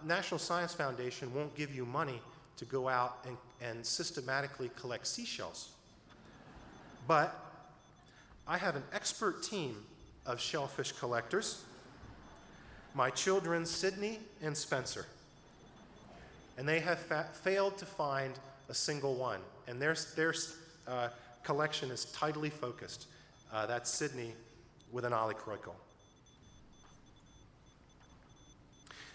S3: National Science Foundation won't give you money to go out and systematically collect seashells. But I have an expert team of shellfish collectors, my children Sydney and Spencer. And they have failed to find a single one. And their collection is tidally focused. That's Sydney with an olecroical.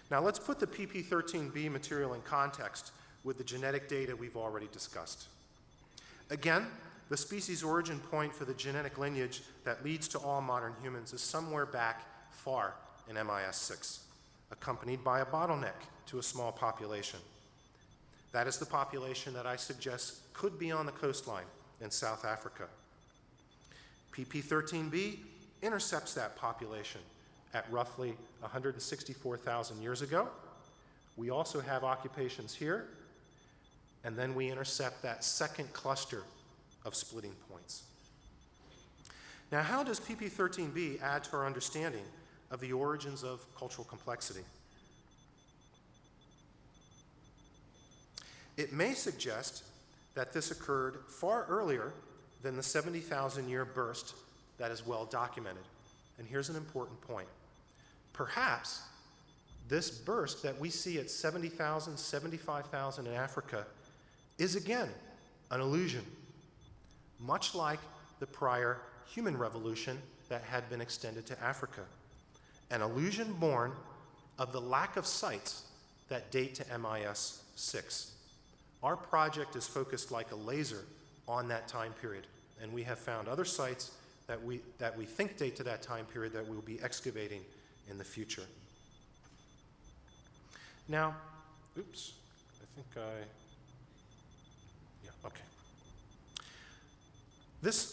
S3: Now let's put the PP13b material in context with the genetic data we've already discussed. Again, the species origin point for the genetic lineage that leads to all modern humans is somewhere back far in MIS6, accompanied by a bottleneck to a small population. That is the population that I suggest could be on the coastline in South Africa. PP13b intercepts that population at roughly 164,000 years ago. We also have occupations here, and then we intercept that second cluster of splitting points. Now, how does PP13b add to our understanding of the origins of cultural complexity? It may suggest that this occurred far earlier than the 70,000-year burst that is well documented. And here's an important point. Perhaps this burst that we see at 70,000, 75,000 in Africa is again an illusion, much like the prior human revolution that had been extended to Africa. An illusion born of the lack of sites that date to MIS6. Our project is focused like a laser on that time period, and we have found other sites that we think date to that time period that we'll be excavating in the future. Now, oops, okay.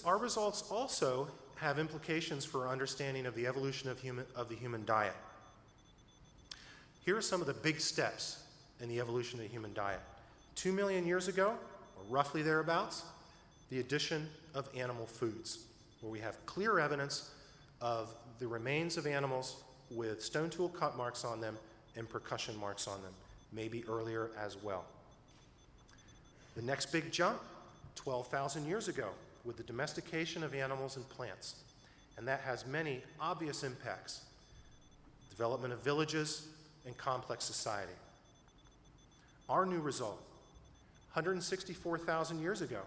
S3: Our results also have implications for our understanding of the evolution of the human diet. Here are some of the big steps in the evolution of the human diet. 2 million years ago, or roughly thereabouts, the addition of animal foods, where we have clear evidence of the remains of animals with stone tool cut marks on them and percussion marks on them, maybe earlier as well. The next big jump, 12,000 years ago, with the domestication of animals and plants. And that has many obvious impacts. Development of villages and complex society. Our new result, 164,000 years ago,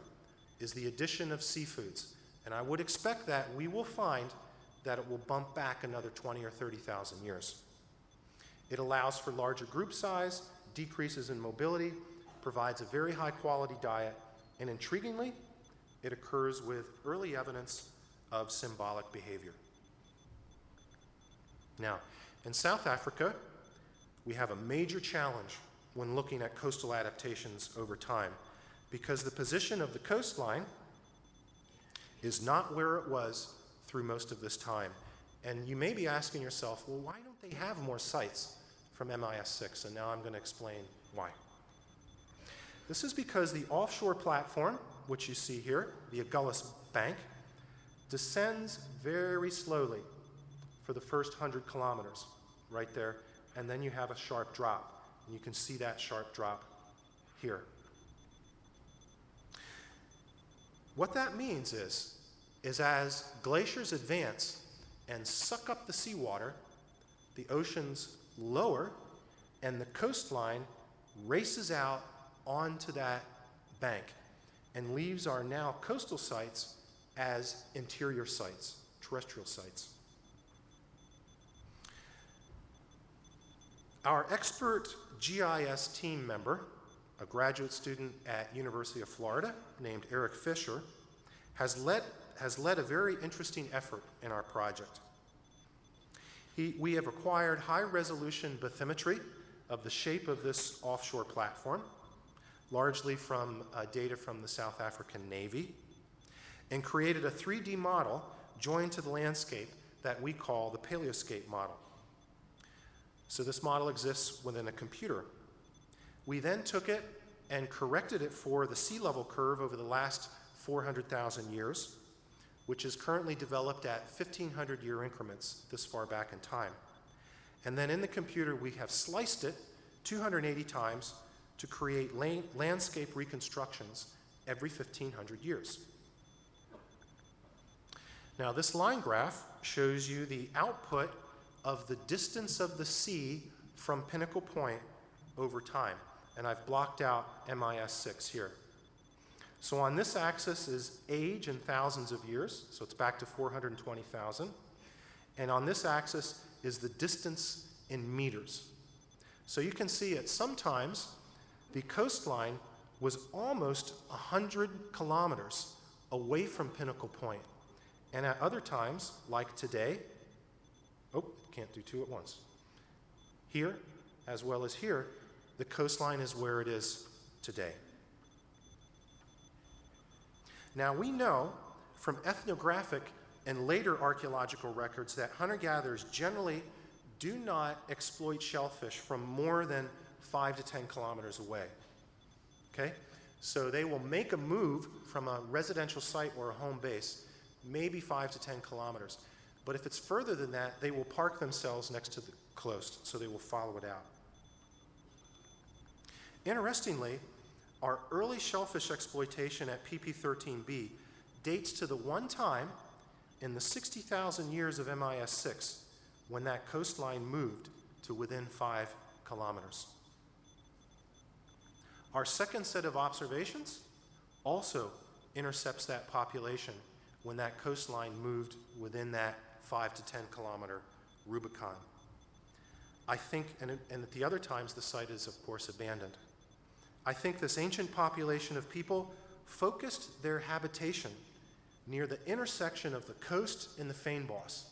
S3: is the addition of seafoods. And I would expect that we will find that it will bump back another 20 or 30,000 years. It allows for larger group size, decreases in mobility, provides a very high quality diet, and intriguingly, it occurs with early evidence of symbolic behavior. Now, in South Africa, we have a major challenge when looking at coastal adaptations over time, because the position of the coastline is not where it was through most of this time. And you may be asking yourself, well, why don't they have more sites from MIS 6? And now I'm going to explain why. This is because the offshore platform, which you see here, the Agulhas Bank, descends very slowly for the first 100 kilometers, right there, and then you have a sharp drop. And you can see that sharp drop here. What that means is as glaciers advance and suck up the seawater, the oceans lower, and the coastline races out onto that bank and leaves our now coastal sites as interior sites, terrestrial sites. Our expert GIS team member, a graduate student at University of Florida named Eric Fisher, has led a very interesting effort in our project. We have acquired high-resolution bathymetry of the shape of this offshore platform, largely from data from the South African Navy, and created a 3D model joined to the landscape that we call the Paleoscape Model. So this model exists within a computer. We then took it and corrected it for the sea level curve over the last 400,000 years, which is currently developed at 1,500-year increments this far back in time. And then in the computer, we have sliced it 280 times to create landscape reconstructions every 1,500 years. Now, this line graph shows you the output of the distance of the sea from Pinnacle Point over time. And I've blocked out MIS 6 here. So on this axis is age in thousands of years, so it's back to 420,000. And on this axis is the distance in meters. So you can see at sometimes the coastline was almost 100 kilometers away from Pinnacle Point. And at other times, like today, can't do two at once. Here, as well as here, the coastline is where it is today. Now we know from ethnographic and later archaeological records that hunter-gatherers generally do not exploit shellfish from more than 5 to 10 kilometers away. Okay? So they will make a move from a residential site or a home base, maybe 5 to 10 kilometers. But if it's further than that, they will park themselves next to the coast, so they will follow it out. Interestingly, our early shellfish exploitation at PP13B dates to the one time in the 60,000 years of MIS 6 when that coastline moved to within 5 kilometers. Our second set of observations also intercepts that population when that coastline moved within that 5 to 10 kilometer Rubicon. I think, and at the other times the site is of course abandoned. I think this ancient population of people focused their habitation near the intersection of the coast and the Feinboss,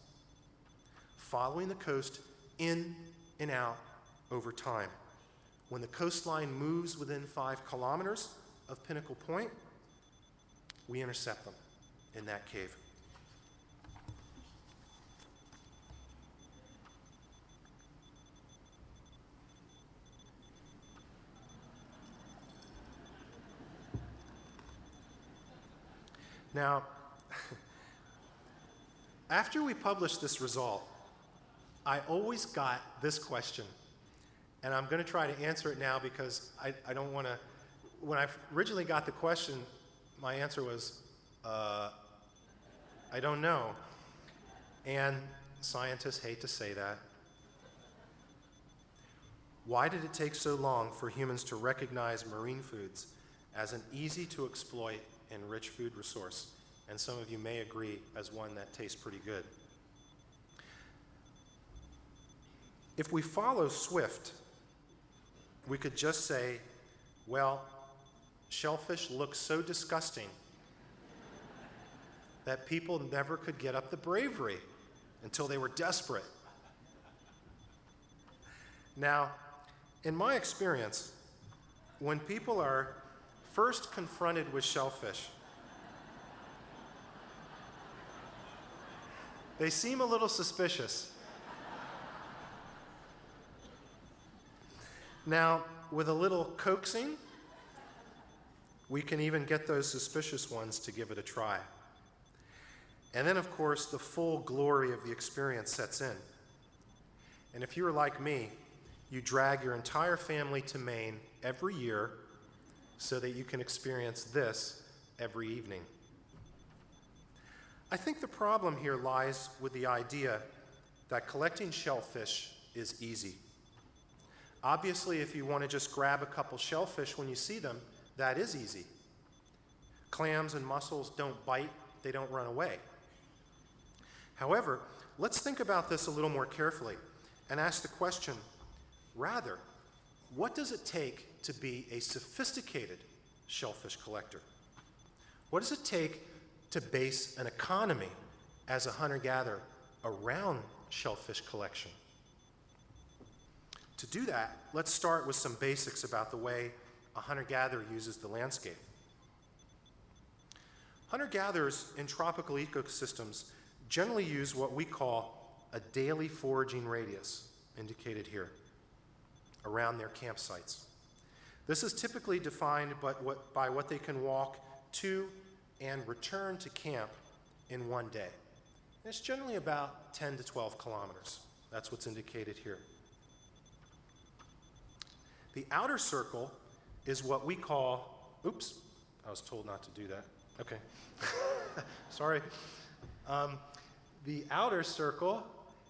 S3: following the coast in and out over time. When the coastline moves within 5 kilometers of Pinnacle Point, we intercept them in that cave. Now, after we published this result, I always got this question, and I'm going to try to answer it now because I don't want to. When I originally got the question, my answer was, I don't know. And scientists hate to say that. Why did it take so long for humans to recognize marine foods as an easy to exploit and rich food resource? And some of you may agree as one that tastes pretty good. If we follow Swift, we could just say, well, shellfish look so disgusting that people never could get up the bravery until they were desperate. Now, in my experience, when people are first confronted with shellfish, They seem a little suspicious. Now, with a little coaxing, we can even get those suspicious ones to give it a try. And then, of course, the full glory of the experience sets in. And if you're like me, you drag your entire family to Maine every year so that you can experience this every evening. I think the problem here lies with the idea that collecting shellfish is easy. Obviously, if you want to just grab a couple shellfish when you see them, that is easy. Clams and mussels don't bite, they don't run away. However, let's think about this a little more carefully and ask the question, rather, what does it take to be a sophisticated shellfish collector? What does it take to base an economy as a hunter-gatherer around shellfish collection? To do that, let's start with some basics about the way a hunter-gatherer uses the landscape. Hunter-gatherers in tropical ecosystems generally use what we call a daily foraging radius, indicated here, around their campsites. This is typically defined by what they can walk to and return to camp in one day. And it's generally about 10 to 12 kilometers. That's what's indicated here. The outer circle is what we call, oops, I was told not to do that. Okay, sorry. The outer circle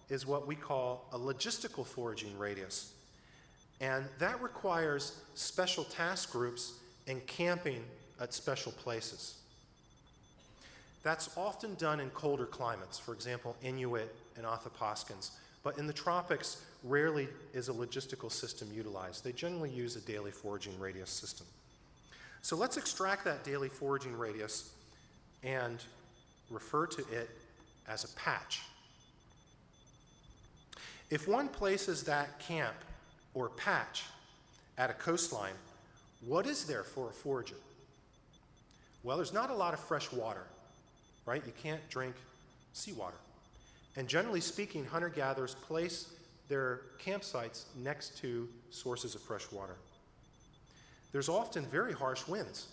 S3: is what we call a logistical foraging radius. And that requires special task groups and camping at special places. That's often done in colder climates, for example, Inuit and Athapascans. But in the tropics, rarely is a logistical system utilized. They generally use a daily foraging radius system. So let's extract that daily foraging radius and refer to it as a patch. If one places that camp or patch at a coastline, what is there for a forager? Well, there's not a lot of fresh water, right? You can't drink seawater. And generally speaking, hunter-gatherers place their campsites next to sources of fresh water. There's often very harsh winds,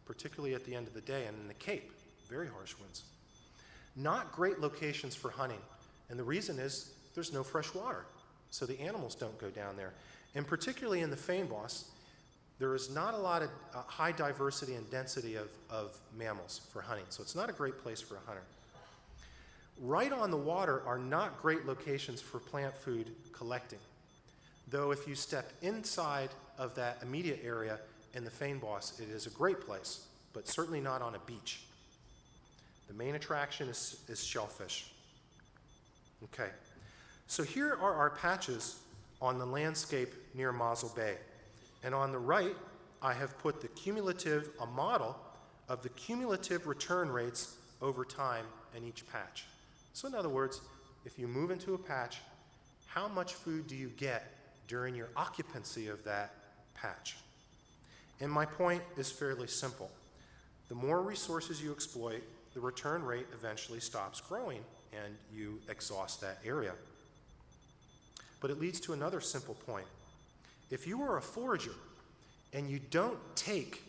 S3: particularly at the end of the day, and in the Cape, very harsh winds. Not great locations for hunting, and the reason is there's no fresh water, so the animals don't go down there. And particularly in the Feinboss, there is not a lot of high diversity and density of mammals for hunting, so it's not a great place for a hunter. Right on the water are not great locations for plant food collecting, though if you step inside of that immediate area in the Feinboss, it is a great place, but certainly not on a beach. The main attraction is shellfish. Okay, so here are our patches on the landscape near Mossel Bay. And on the right, I have put the cumulative, a model of the cumulative return rates over time in each patch. So in other words, if you move into a patch, how much food do you get during your occupancy of that patch? And my point is fairly simple. The more resources you exploit, the return rate eventually stops growing and you exhaust that area. But it leads to another simple point. If you are a forager and you don't take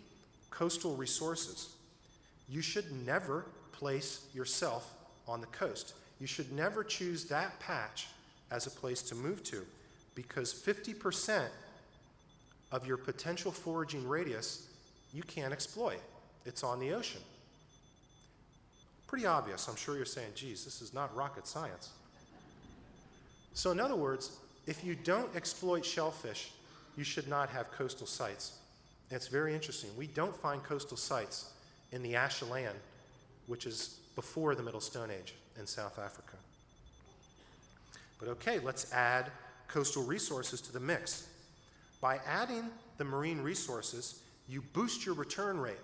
S3: coastal resources, you should never place yourself on the coast. You should never choose that patch as a place to move to, because 50% of your potential foraging radius you can't exploit. It's on the ocean. Pretty obvious. I'm sure you're saying, geez, this is not rocket science. So in other words, if you don't exploit shellfish, you should not have coastal sites. And it's very interesting. We don't find coastal sites in the Acheulean, which is before the Middle Stone Age in South Africa. But okay, let's add coastal resources to the mix. By adding the marine resources, you boost your return rate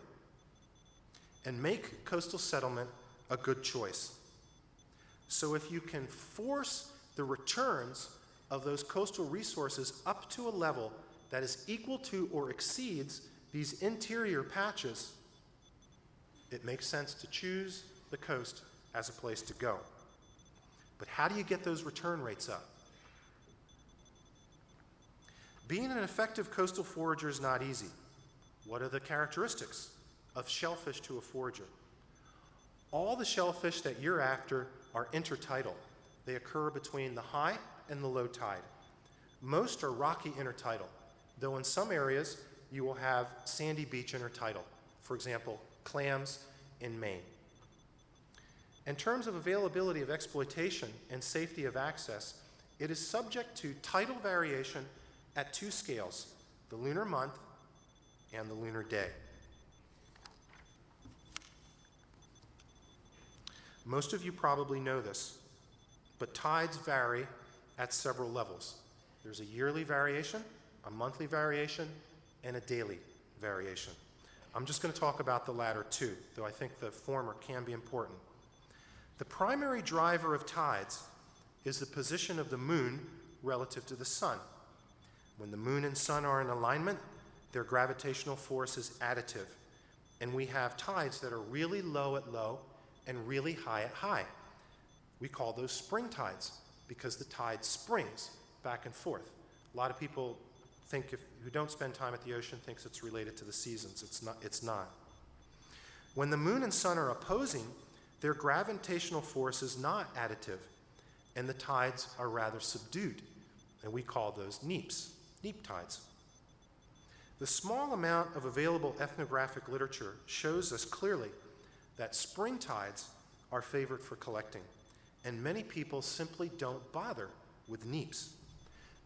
S3: and make coastal settlement a good choice. So if you can force the returns of those coastal resources up to a level that is equal to or exceeds these interior patches, it makes sense to choose the coast as a place to go. But how do you get those return rates up? Being an effective coastal forager is not easy. What are the characteristics of shellfish to a forager? All the shellfish that you're after are intertidal. They occur between the high and the low tide. Most are rocky intertidal, though in some areas you will have sandy beach intertidal. For example, clams in Maine. In terms of availability of exploitation and safety of access, it is subject to tidal variation at two scales, the lunar month and the lunar day. Most of you probably know this, but tides vary at several levels. There's a yearly variation, a monthly variation, and a daily variation. I'm just going to talk about the latter two, though I think the former can be important. The primary driver of tides is the position of the moon relative to the sun. When the moon and sun are in alignment, their gravitational force is additive, and we have tides that are really low at low and really high at high. We call those spring tides because the tide springs back and forth. A lot of people think, who don't spend time at the ocean, thinks it's related to the seasons. It's not. When the moon and sun are opposing, their gravitational force is not additive, and the tides are rather subdued, and we call those neap tides. The small amount of available ethnographic literature shows us clearly that spring tides are favored for collecting, and many people simply don't bother with neaps.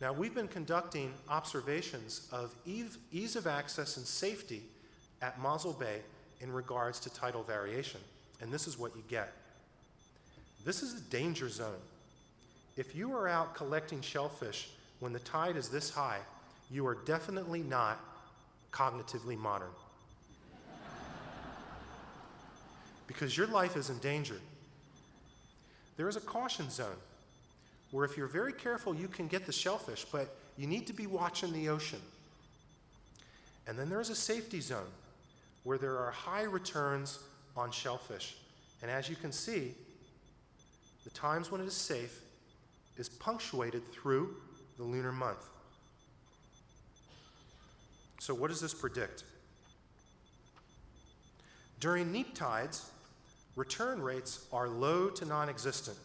S3: Now, we've been conducting observations of ease of access and safety at Mossel Bay in regards to tidal variation, and this is what you get. This is a danger zone. If you are out collecting shellfish when the tide is this high, you are definitely not cognitively modern. Because your life is in danger. There is a caution zone where if you're very careful, you can get the shellfish, but you need to be watching the ocean. And then there's a safety zone where there are high returns on shellfish. And as you can see, the times when it is safe is punctuated through the lunar month. So what does this predict? During neap tides, return rates are low to non-existent,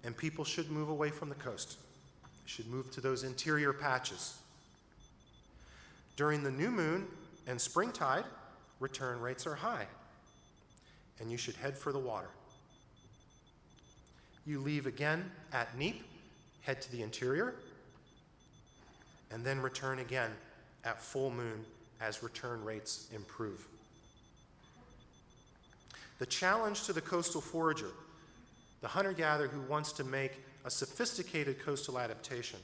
S3: and people should move away from the coast. They should move to those interior patches. During the new moon and spring tide, return rates are high, and you should head for the water. You leave again at neap, head to the interior, and then return again at full moon as return rates improve. The challenge to the coastal forager, the hunter-gatherer who wants to make a sophisticated coastal adaptation,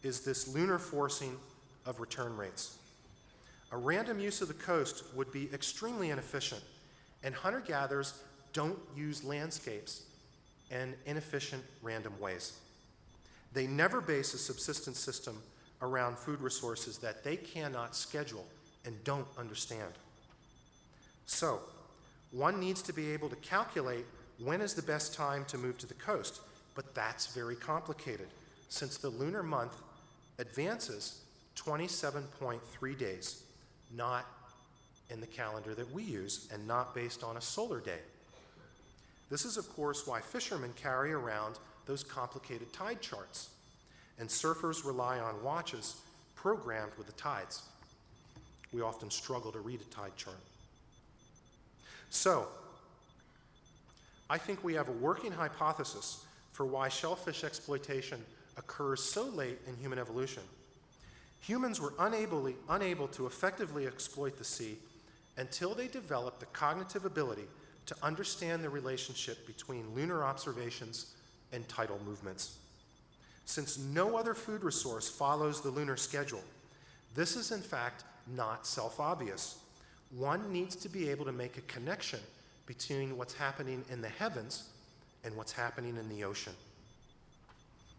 S3: is this lunar forcing of return rates. A random use of the coast would be extremely inefficient, and hunter-gatherers don't use landscapes in inefficient, random ways. They never base a subsistence system around food resources that they cannot schedule and don't understand. So, one needs to be able to calculate when is the best time to move to the coast, but that's very complicated since the lunar month advances 27.3 days, not in the calendar that we use and not based on a solar day. This is, of course, why fishermen carry around those complicated tide charts, and surfers rely on watches programmed with the tides. We often struggle to read a tide chart. So, I think we have a working hypothesis for why shellfish exploitation occurs so late in human evolution. Humans were unable to effectively exploit the sea until they developed the cognitive ability to understand the relationship between lunar observations and tidal movements. Since no other food resource follows the lunar schedule, this is in fact not self-obvious. One needs to be able to make a connection between what's happening in the heavens and what's happening in the ocean.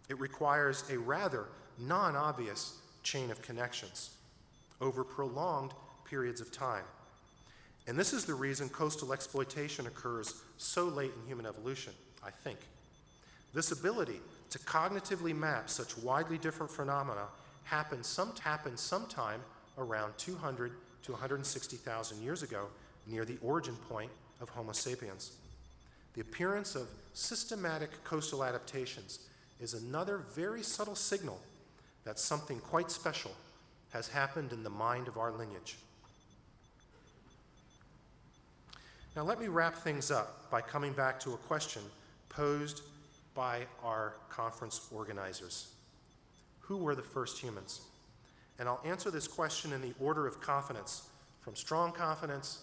S3: It requires a rather non-obvious chain of connections over prolonged periods of time. And this is the reason coastal exploitation occurs so late in human evolution, I think. This ability to cognitively map such widely different phenomena happened sometime around 200 to 160,000 years ago, near the origin point of Homo sapiens. The appearance of systematic coastal adaptations is another very subtle signal that something quite special has happened in the mind of our lineage. Now let me wrap things up by coming back to a question posed by our conference organizers. Who were the first humans? And I'll answer this question in the order of confidence, from strong confidence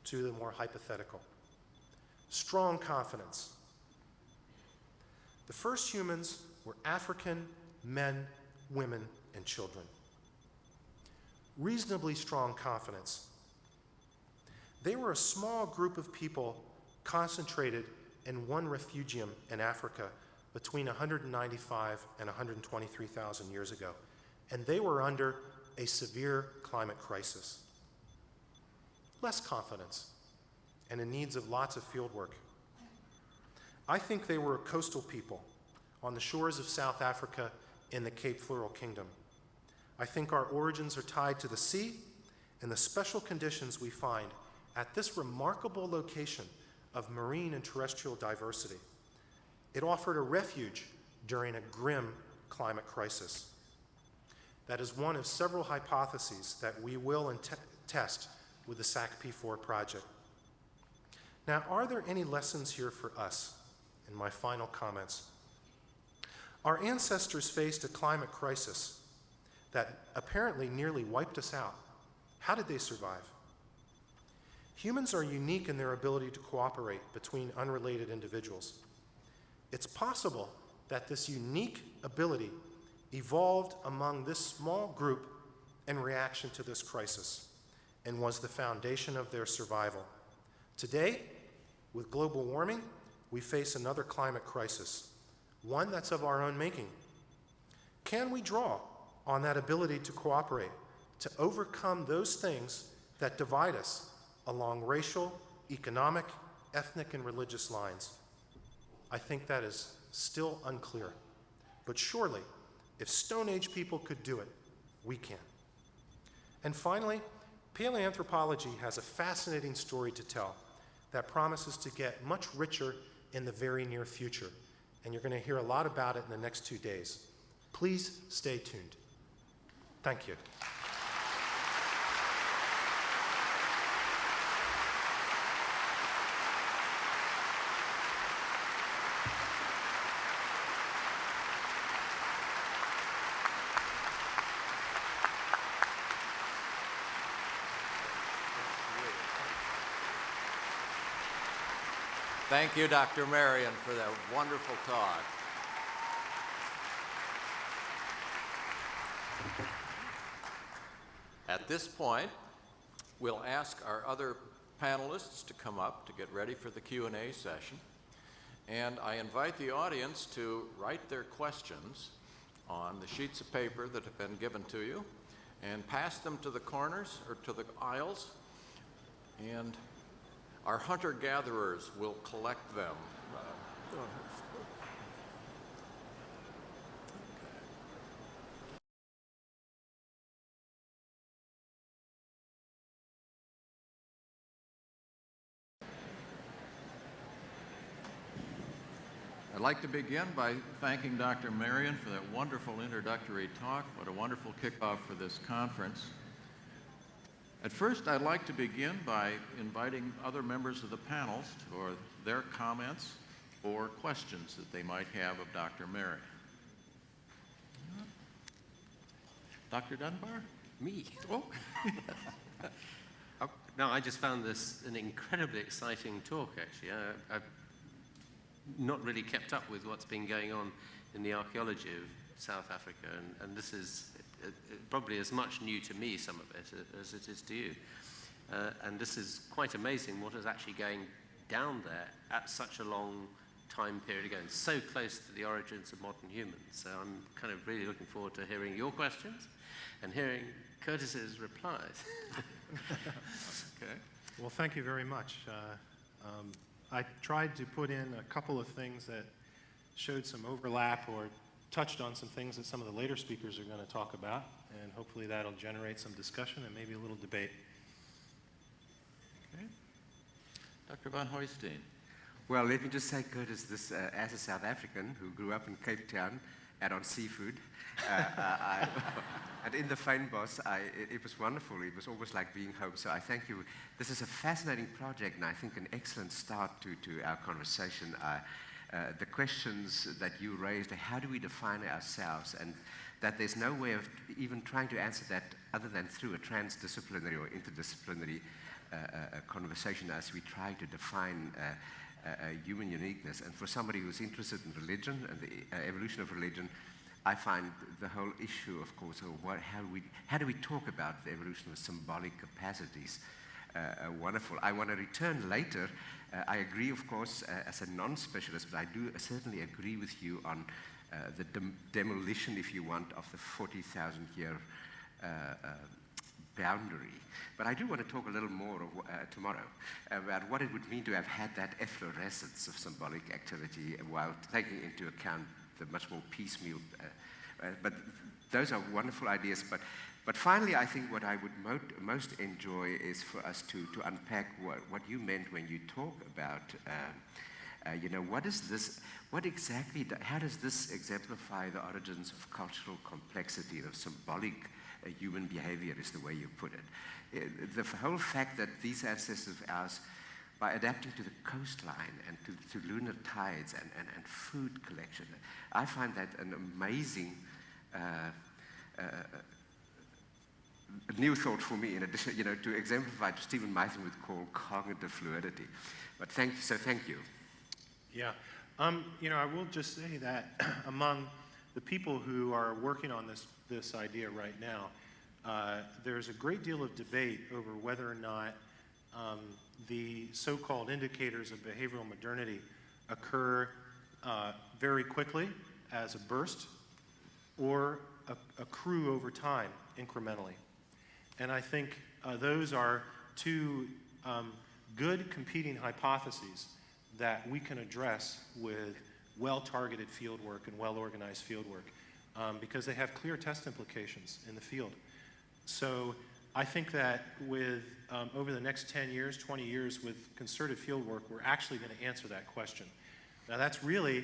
S3: to the more hypothetical. Strong confidence. The first humans were African men, women, and children. Reasonably strong confidence. They were a small group of people concentrated in one refugium in Africa between 195 and 123,000 years ago, and they were under a severe climate crisis. Less confidence, and in need of lots of field work. I think they were a coastal people on the shores of South Africa in the Cape Floral Kingdom. I think our origins are tied to the sea and the special conditions we find at this remarkable location of marine and terrestrial diversity. It offered a refuge during a grim climate crisis. That is one of several hypotheses that we will test with the SAC-P4 project. Now, are there any lessons here for us in my final comments? Our ancestors faced a climate crisis that apparently nearly wiped us out. How did they survive? Humans are unique in their ability to cooperate between unrelated individuals. It's possible that this unique ability evolved among this small group in reaction to this crisis and was the foundation of their survival. Today, with global warming, we face another climate crisis, one that's of our own making. Can we draw on that ability to cooperate, to overcome those things that divide us along racial, economic, ethnic, and religious lines? I think that is still unclear. But surely, if Stone Age people could do it, we can. And finally, paleoanthropology has a fascinating story to tell that promises to get much richer in the very near future. And you're going to hear a lot about it in the next 2 days. Please stay tuned. Thank you.
S1: Thank you, Dr. Marean, for that wonderful talk. At this point, we'll ask our other panelists to come up to get ready for the Q&A session. And I invite the audience to write their questions on the sheets of paper that have been given to you and pass them to the corners or to the aisles. And our hunter-gatherers will collect them. I'd like to begin by thanking Dr. Marean for that wonderful introductory talk. What a wonderful kickoff for this conference. At first, I'd like to begin by inviting other members of the panels for their comments or questions that they might have of Dr. Marean. Dr. Dunbar?
S4: Me?
S1: Oh.
S4: No, I just found this an incredibly exciting talk, actually. I've not really kept up with what's been going on in the archaeology of South Africa, and this is probably as much new to me, some of it, as it is to you. And this is quite amazing what is actually going down there at such a long time period ago, and so close to the origins of modern humans. So I'm kind of really looking forward to hearing your questions and hearing Curtis's replies.
S3: Okay. Well, thank you very much. I tried to put in a couple of things that showed some overlap or touched on some things that some of the later speakers are going to talk about, and hopefully that'll generate some discussion and maybe a little debate.
S1: Okay. Dr. Van Hoystein.
S5: Well, let me just say, Curtis, this, as a South African who grew up in Cape Town and on seafood, and in the Fynbos, it was wonderful. It was almost like being home. So I thank you. This is a fascinating project, and I think an excellent start to our conversation. The questions that you raised, how do we define ourselves, and that there's no way of even trying to answer that other than through a transdisciplinary or interdisciplinary conversation as we try to define human uniqueness. And for somebody who's interested in religion and the evolution of religion, I find the whole issue, of course, of how do we talk about the evolution of symbolic capacities wonderful. I want to return later. I agree, of course, as a non-specialist, but I do certainly agree with you on the demolition, if you want, of the 40,000-year boundary. But I do want to talk a little more tomorrow about what it would mean to have had that efflorescence of symbolic activity while taking into account the much more piecemeal. But those are wonderful ideas. But finally, I think what I would most enjoy is for us to unpack what you meant when you talk about, what is this, what exactly, how does this exemplify the origins of cultural complexity, of symbolic human behavior is the way you put it. The whole fact that these ancestors of ours, by adapting to the coastline and to lunar tides and food collection, I find that an amazing new thought for me, in addition, to exemplify what Stephen Mython would call cognitive fluidity. But thank you.
S3: Yeah. I will just say that among the people who are working on this idea right now, there's a great deal of debate over whether or not the so-called indicators of behavioral modernity occur very quickly as a burst or accrue over time incrementally. And I think those are two good competing hypotheses that we can address with well-targeted fieldwork and well-organized fieldwork because they have clear test implications in the field. So I think that with over the next 10 years, 20 years with concerted fieldwork, we're actually going to answer that question. Now that's really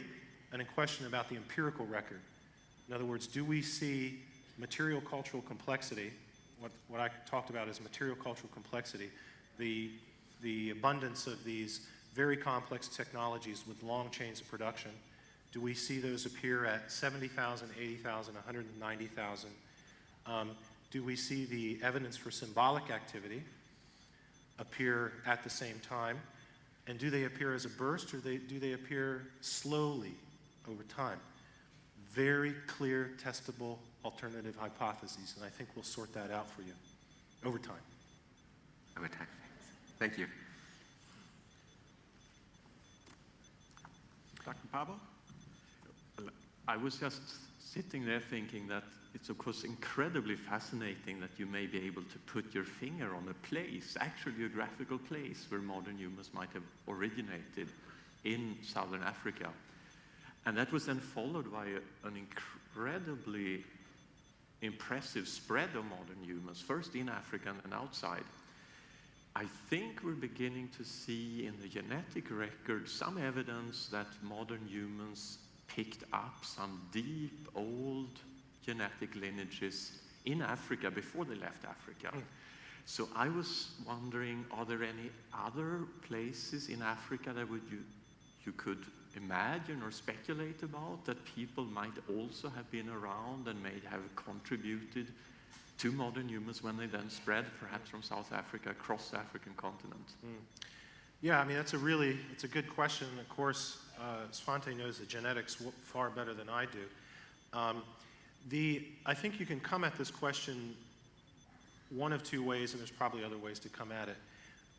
S3: a question about the empirical record. In other words, do we see material cultural complexity, what I talked about as material cultural complexity, the abundance of these very complex technologies with long chains of production? Do we see those appear at 70,000, 80,000, 190,000? Do we see the evidence for symbolic activity appear at the same time? And do they appear as a burst, or do they appear slowly over time? Very clear, testable, alternative hypotheses, and I think we'll sort that out for you over time.
S5: Over time. Thank you.
S6: Dr. Pablo? I was just sitting there thinking that it's of course incredibly fascinating that you may be able to put your finger on a place, actual geographical place, where modern humans might have originated in southern Africa. And that was then followed by an incredibly impressive spread of modern humans, first in Africa and outside. I think we're beginning to see in the genetic record some evidence that modern humans picked up some deep, old genetic lineages in Africa before they left Africa. So I was wondering, are there any other places in Africa that you could imagine or speculate about that people might also have been around and may have contributed to modern humans when they then spread, perhaps from South Africa across the African continent?
S3: Yeah, I mean, it's a good question. Of course, Svante knows the genetics far better than I do. I think you can come at this question one of two ways, and there's probably other ways to come at it.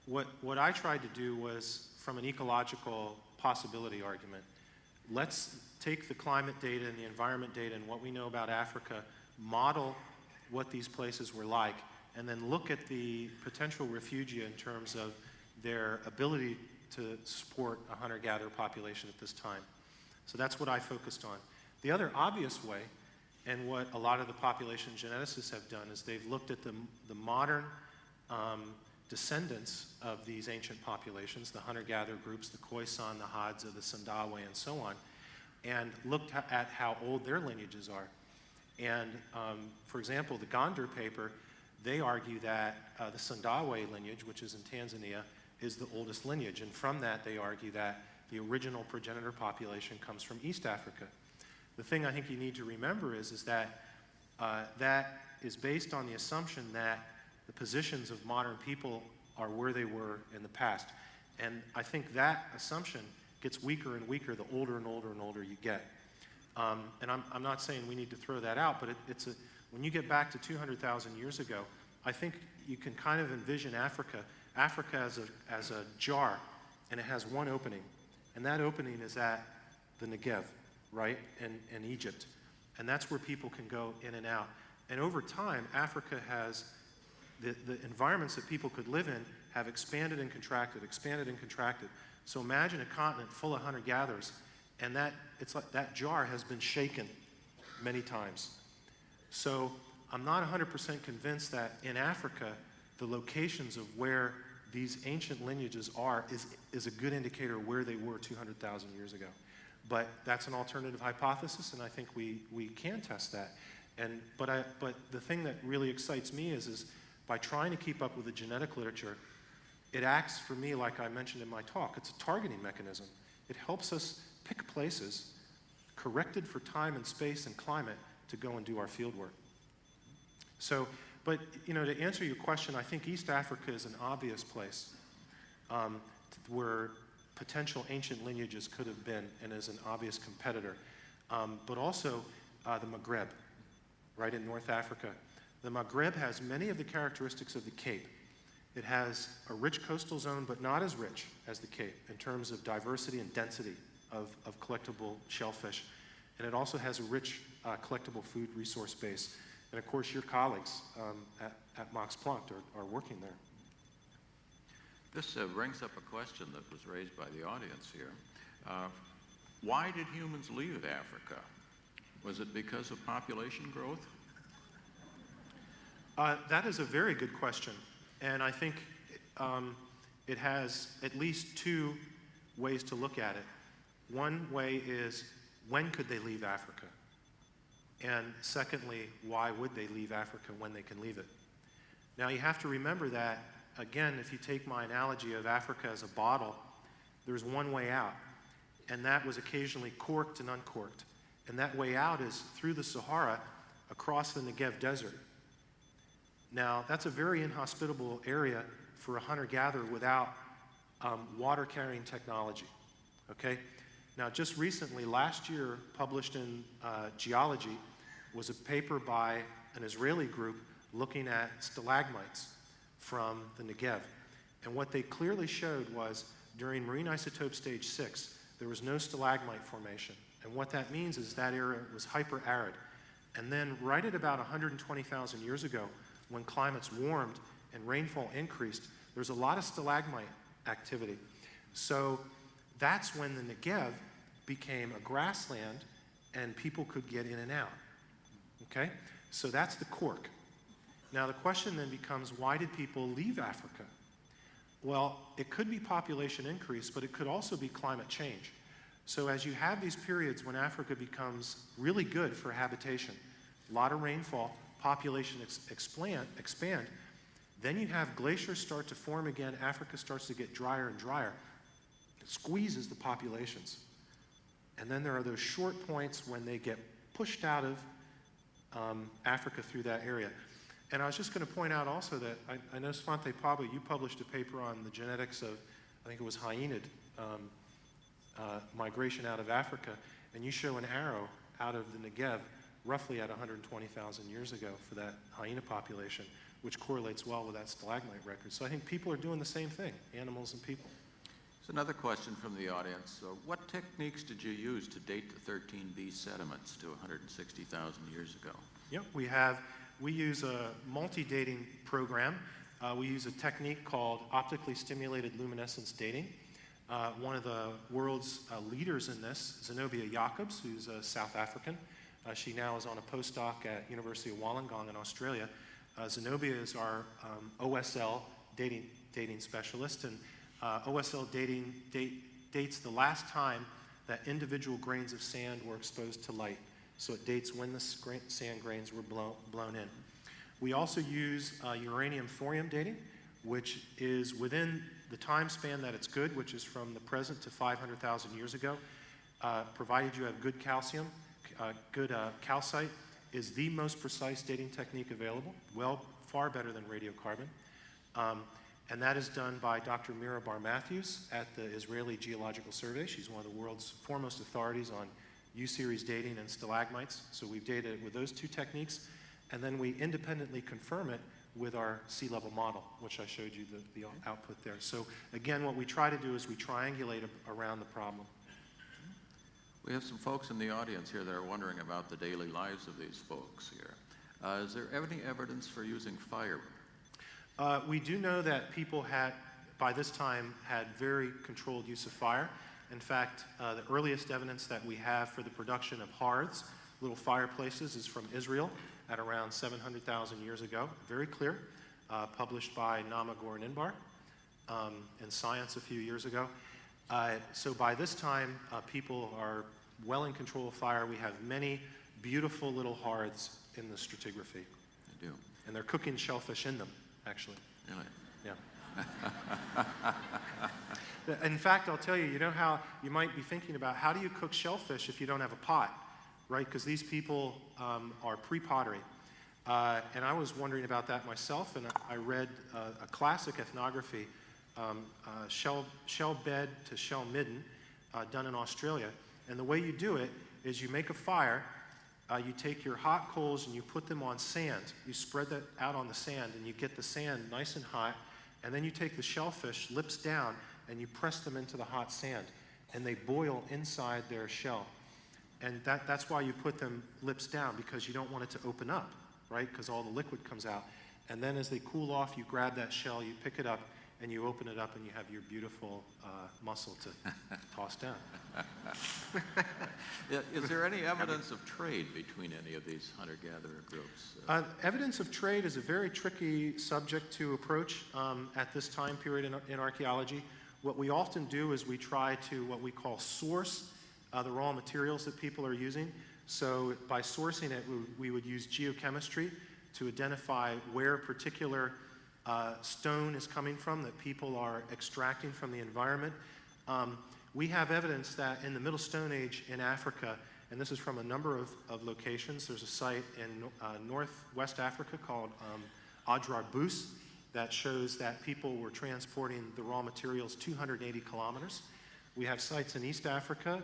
S3: What I tried to do was, from an ecological possibility argument, let's take the climate data and the environment data and what we know about Africa, model what these places were like, and then look at the potential refugia in terms of their ability to support a hunter-gatherer population at this time. So that's what I focused on. The other obvious way, and what a lot of the population geneticists have done, is they've looked at the modern descendants of these ancient populations, the hunter-gatherer groups, the Khoisan, the Hadza, the Sandawe, and so on, and looked at how old their lineages are. And for example, the Gondar paper, they argue that the Sandawe lineage, which is in Tanzania, is the oldest lineage. And from that, they argue that the original progenitor population comes from East Africa. The thing I think you need to remember is that that is based on the assumption that the positions of modern people are where they were in the past. And I think that assumption gets weaker and weaker the older and older and older you get. And I'm not saying we need to throw that out, but when you get back to 200,000 years ago, I think you can kind of envision Africa as a jar, and it has one opening. And that opening is at the Negev, right, in Egypt. And that's where people can go in and out. And over time, Africa has, the environments that people could live in have expanded and contracted, expanded and contracted. So imagine a continent full of hunter-gatherers, and it's like that jar has been shaken many times. So I'm not 100% convinced that in Africa, the locations of where these ancient lineages are is a good indicator of where they were 200,000 years ago. But that's an alternative hypothesis, and I think we can test that. But the thing that really excites me is by trying to keep up with the genetic literature, it acts for me, like I mentioned in my talk, it's a targeting mechanism. It helps us pick places corrected for time and space and climate to go and do our field work. So, but to answer your question, I think East Africa is an obvious place where potential ancient lineages could have been and is an obvious competitor. But also the Maghreb, right in North Africa. The Maghreb has many of the characteristics of the Cape. It has a rich coastal zone, but not as rich as the Cape in terms of diversity and density of collectible shellfish. And it also has a rich collectible food resource base. And of course, your colleagues at Max Planck are working there.
S1: This brings up a question that was raised by the audience here. Why did humans leave Africa? Was it because of population growth?
S3: That is a very good question. And I think it has at least two ways to look at it. One way is, when could they leave Africa? And secondly, why would they leave Africa when they can leave it? Now, you have to remember that, again, if you take my analogy of Africa as a bottle, there's one way out, and that was occasionally corked and uncorked. And that way out is through the Sahara, across the Negev Desert. Now, that's a very inhospitable area for a hunter-gatherer without water-carrying technology, okay? Now, just recently, last year, published in Geology, was a paper by an Israeli group looking at stalagmites from the Negev. And what they clearly showed was, during marine isotope stage 6, there was no stalagmite formation. And what that means is that area was hyper-arid. And then right at about 120,000 years ago, when climates warmed and rainfall increased, there's a lot of stalagmite activity. So that's when the Negev became a grassland and people could get in and out, okay? So that's the cork. Now the question then becomes, why did people leave Africa? Well, it could be population increase, but it could also be climate change. So as you have these periods when Africa becomes really good for habitation, a lot of rainfall, population expand, then you have glaciers start to form again, Africa starts to get drier and drier. It squeezes the populations. And then there are those short points when they get pushed out of Africa through that area. And I was just going to point out also that I know, Svante Pablo, you published a paper on the genetics of, I think it was hyenid migration out of Africa, and you show an arrow out of the Negev roughly at 120,000 years ago for that hyena population, which correlates well with that stalagmite record. So I think people are doing the same thing, animals and people.
S1: So another question from the audience. What techniques did you use to date the 13B sediments to 160,000 years ago?
S3: Yep, we use a multi-dating program. We use a technique called optically stimulated luminescence dating. one of the world's leaders in this, Zenobia Jacobs, who's a South African. She now is on a postdoc at University of Wollongong in Australia. Zenobia is our OSL dating specialist, and OSL dating dates the last time that individual grains of sand were exposed to light. So it dates when the sand grains were blown in. We also use uranium thorium dating, which is within the time span that it's good, which is from the present to 500,000 years ago. Provided you have good calcium, good calcite is the most precise dating technique available, far better than radiocarbon. And that is done by Dr. Mira Bar-Matthews at the Israeli Geological Survey. She's one of the world's foremost authorities on U-series dating and stalagmites. So we've dated it with those two techniques, and then we independently confirm it with our sea level model, which I showed you the output there. So again, what we try to do is we triangulate around the problem.
S1: We have some folks in the audience here that are wondering about the daily lives of these folks here. Is there any evidence for using fire?
S3: We do know that people by this time, had very controlled use of fire. In fact, the earliest evidence that we have for the production of hearths, little fireplaces, is from Israel at around 700,000 years ago. Very clear, published by Nama Goren-Inbar in Science a few years ago. So by this time, people are well in control of fire. We have many beautiful little hearths in the stratigraphy.
S1: I do.
S3: And they're cooking shellfish in them, actually.
S1: Really?
S3: Yeah. In fact, I'll tell you, you know how you might be thinking about how do you cook shellfish if you don't have a pot, right? Because these people are pre-pottery. And I was wondering about that myself, and I read a classic ethnography, shell bed to shell midden, done in Australia. And the way you do it is you make a fire, you take your hot coals and you put them on sand. You spread that out on the sand, and you get the sand nice and hot, and then you take the shellfish, lips down, and you press them into the hot sand, and they boil inside their shell. And that's why you put them lips down, because you don't want it to open up, right? Because all the liquid comes out. And then as they cool off, you grab that shell, you pick it up, and you open it up, and you have your beautiful mussel to toss down.
S1: Is there any evidence of trade between any of these hunter-gatherer groups?
S3: Evidence of trade is a very tricky subject to approach at this time period in archaeology. What we often do is we try to what we call source the raw materials that people are using. So by sourcing it, we would use geochemistry to identify where particular stone is coming from that people are extracting from the environment. We have evidence that in the Middle Stone Age in Africa, and this is from a number of locations, there's a site in northwest Africa called Adrar Bus that shows that people were transporting the raw materials 280 kilometers. We have sites in East Africa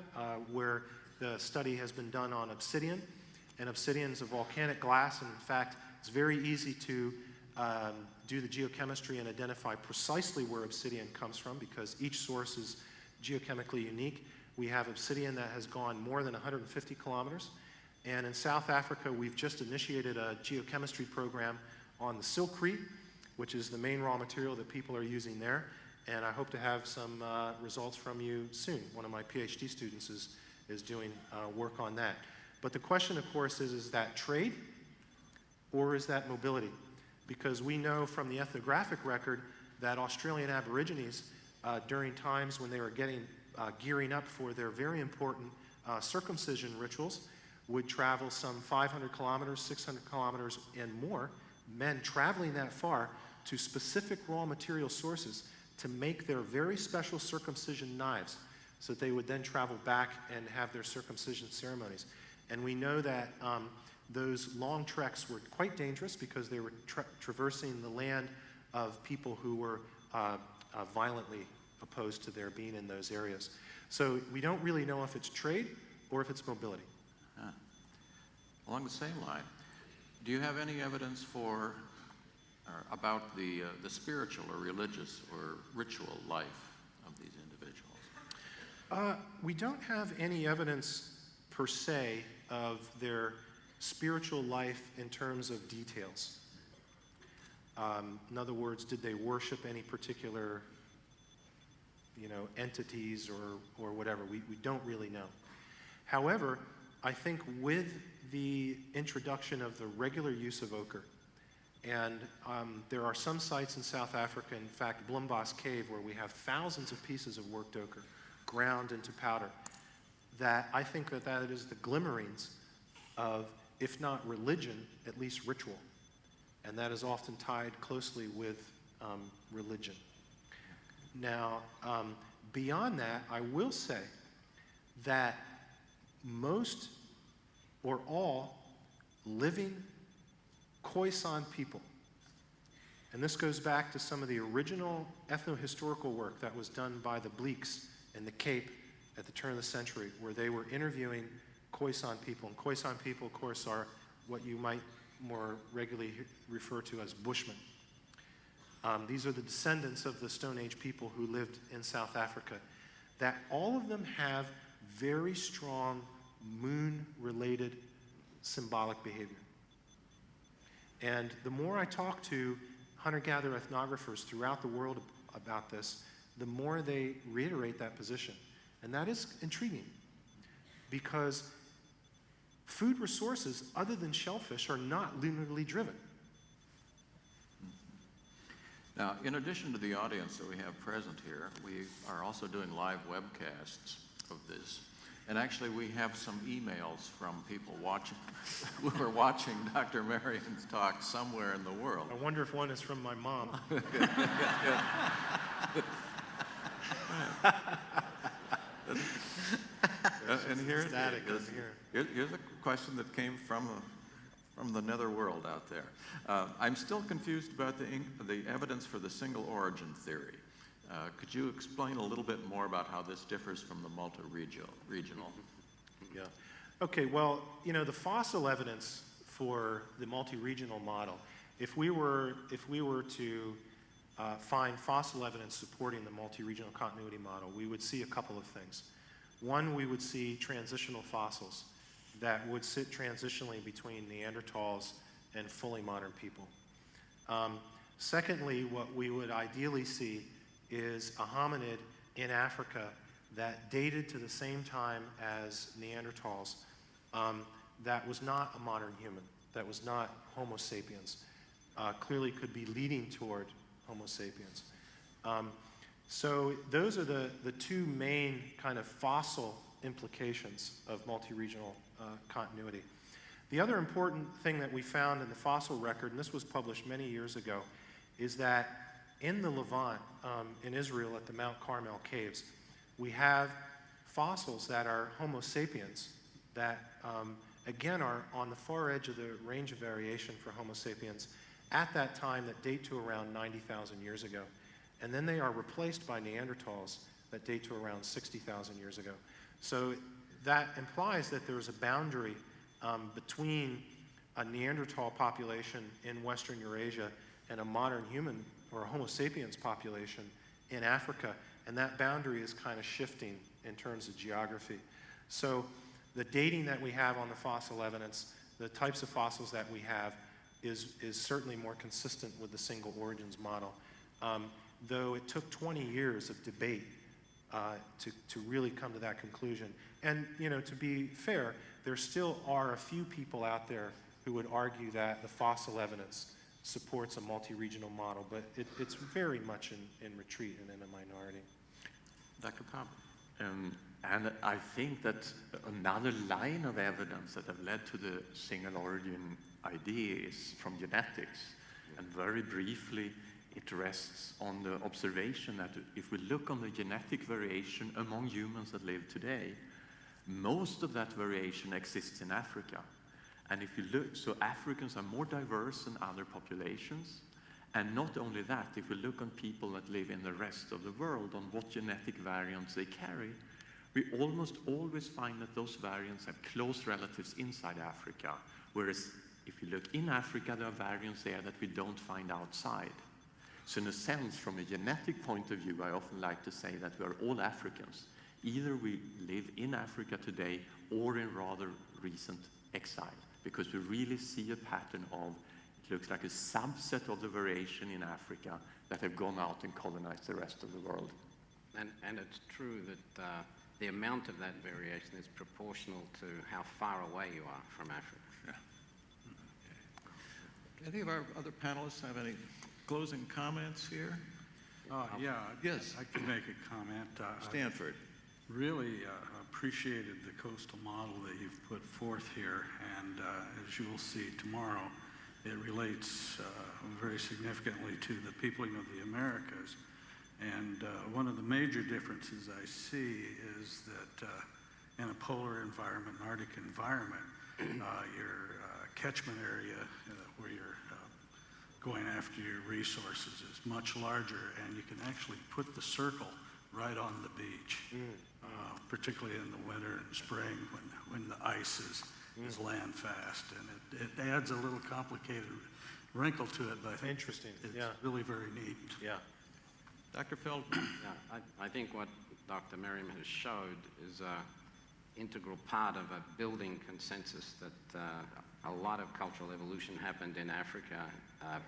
S3: where the study has been done on obsidian, and obsidian is a volcanic glass, and in fact, it's very easy to do the geochemistry and identify precisely where obsidian comes from, because each source is geochemically unique. We have obsidian that has gone more than 150 kilometers. And in South Africa, we've just initiated a geochemistry program on the silkcrete, which is the main raw material that people are using there. And I hope to have some results from you soon. One of my PhD students is doing work on that. But the question, of course, is that trade or is that mobility? Because we know from the ethnographic record that Australian Aborigines, during times when they were gearing up for their very important circumcision rituals, would travel some 500 kilometers, 600 kilometers, and more, men traveling that far to specific raw material sources to make their very special circumcision knives, so that they would then travel back and have their circumcision ceremonies. And we know that those long treks were quite dangerous because they were traversing the land of people who were violently opposed to their being in those areas. So we don't really know if it's trade or if it's mobility.
S1: Along the same line, do you have any evidence for or about the spiritual or religious or ritual life of these individuals?
S3: We don't have any evidence per se of their spiritual life in terms of details. In other words, did they worship any particular, entities or whatever. We don't really know. However, I think with the introduction of the regular use of ochre, and there are some sites in South Africa, in fact, Bloembaas Cave, where we have thousands of pieces of worked ochre ground into powder, that I think that is the glimmerings of, if not religion, at least ritual. And that is often tied closely with religion. Now, beyond that, I will say that most or all living Khoisan people, and this goes back to some of the original ethnohistorical work that was done by the Bleeks in the Cape at the turn of the century, where they were interviewing Khoisan people. And Khoisan people, of course, are what you might more regularly refer to as Bushmen. These are the descendants of the Stone Age people who lived in South Africa, that all of them have very strong moon-related symbolic behavior. And the more I talk to hunter-gatherer ethnographers throughout the world about this, the more they reiterate that position. And that is intriguing, because food resources other than shellfish are not lunarly driven.
S1: Now, in addition to the audience that we have present here, we are also doing live webcasts of this. And actually, we have some emails from people watching, who are watching Dr. Marean's talk somewhere in the world.
S3: I wonder if one is from my mom.
S1: And here's
S3: here.
S1: Here's a question that came from the netherworld out there. I'm still confused about the evidence for the single origin theory. Could you explain a little bit more about how this differs from the multi-regional?
S3: Yeah. Okay, well, the fossil evidence for the multi-regional model, if we were to find fossil evidence supporting the multi-regional continuity model, we would see a couple of things. One, we would see transitional fossils that would sit transitionally between Neanderthals and fully modern people. Secondly, what we would ideally see is a hominid in Africa that dated to the same time as Neanderthals, that was not a modern human, that was not Homo sapiens, clearly could be leading toward Homo sapiens. So those are the two main kind of fossil implications of multi-regional continuity. The other important thing that we found in the fossil record, and this was published many years ago, is that in the Levant, in Israel at the Mount Carmel caves, we have fossils that are Homo sapiens that, again, are on the far edge of the range of variation for Homo sapiens at that time that date to around 90,000 years ago. And then they are replaced by Neanderthals that date to around 60,000 years ago. So that implies that there is a boundary between a Neanderthal population in Western Eurasia and a modern human or a Homo sapiens population in Africa, and that boundary is kind of shifting in terms of geography. So the dating that we have on the fossil evidence, the types of fossils that we have, is certainly more consistent with the single origins model. Though it took 20 years of debate to really come to that conclusion. And to be fair, there still are a few people out there who would argue that the fossil evidence supports a multi-regional model, but it's very much in retreat and in a minority.
S1: Dr. Cobb.
S6: And I think that another line of evidence that have led to the single origin idea is from genetics. And very briefly, it rests on the observation that if we look on the genetic variation among humans that live today, most of that variation exists in Africa. And if you look, so Africans are more diverse than other populations. And not only that, if we look on people that live in the rest of the world, on what genetic variants they carry, we almost always find that those variants have close relatives inside Africa. Whereas if you look in Africa, there are variants there that we don't find outside. So in a sense, from a genetic point of view, I often like to say that we are all Africans. Either we live in Africa today or in rather recent exile, because we really see a pattern of, it looks like a subset of the variation in Africa that have gone out and colonized the rest of the world.
S7: And it's true that the amount of that variation is proportional to how far away you are from Africa.
S6: Yeah.
S1: Any of our other panelists have any closing comments here?
S8: Yeah,
S1: Yes.
S8: I can make a comment.
S1: Stanford.
S8: Really appreciated the coastal model that you've put forth here, and as you will see tomorrow, it relates very significantly to the peopling of the Americas. And one of the major differences I see is that in a polar environment, an Arctic environment, your catchment area where you're going after your resources is much larger, and you can actually put the circle right on the beach, particularly in the winter and spring when the ice is land fast, and it adds a little complicated wrinkle to it, but I think
S3: Interesting,
S8: it's
S3: yeah.
S8: really very neat.
S3: Yeah.
S1: Dr. Feldman.
S7: Yeah, I think what Dr. Marean has showed is an integral part of a building consensus that a lot of cultural evolution happened in Africa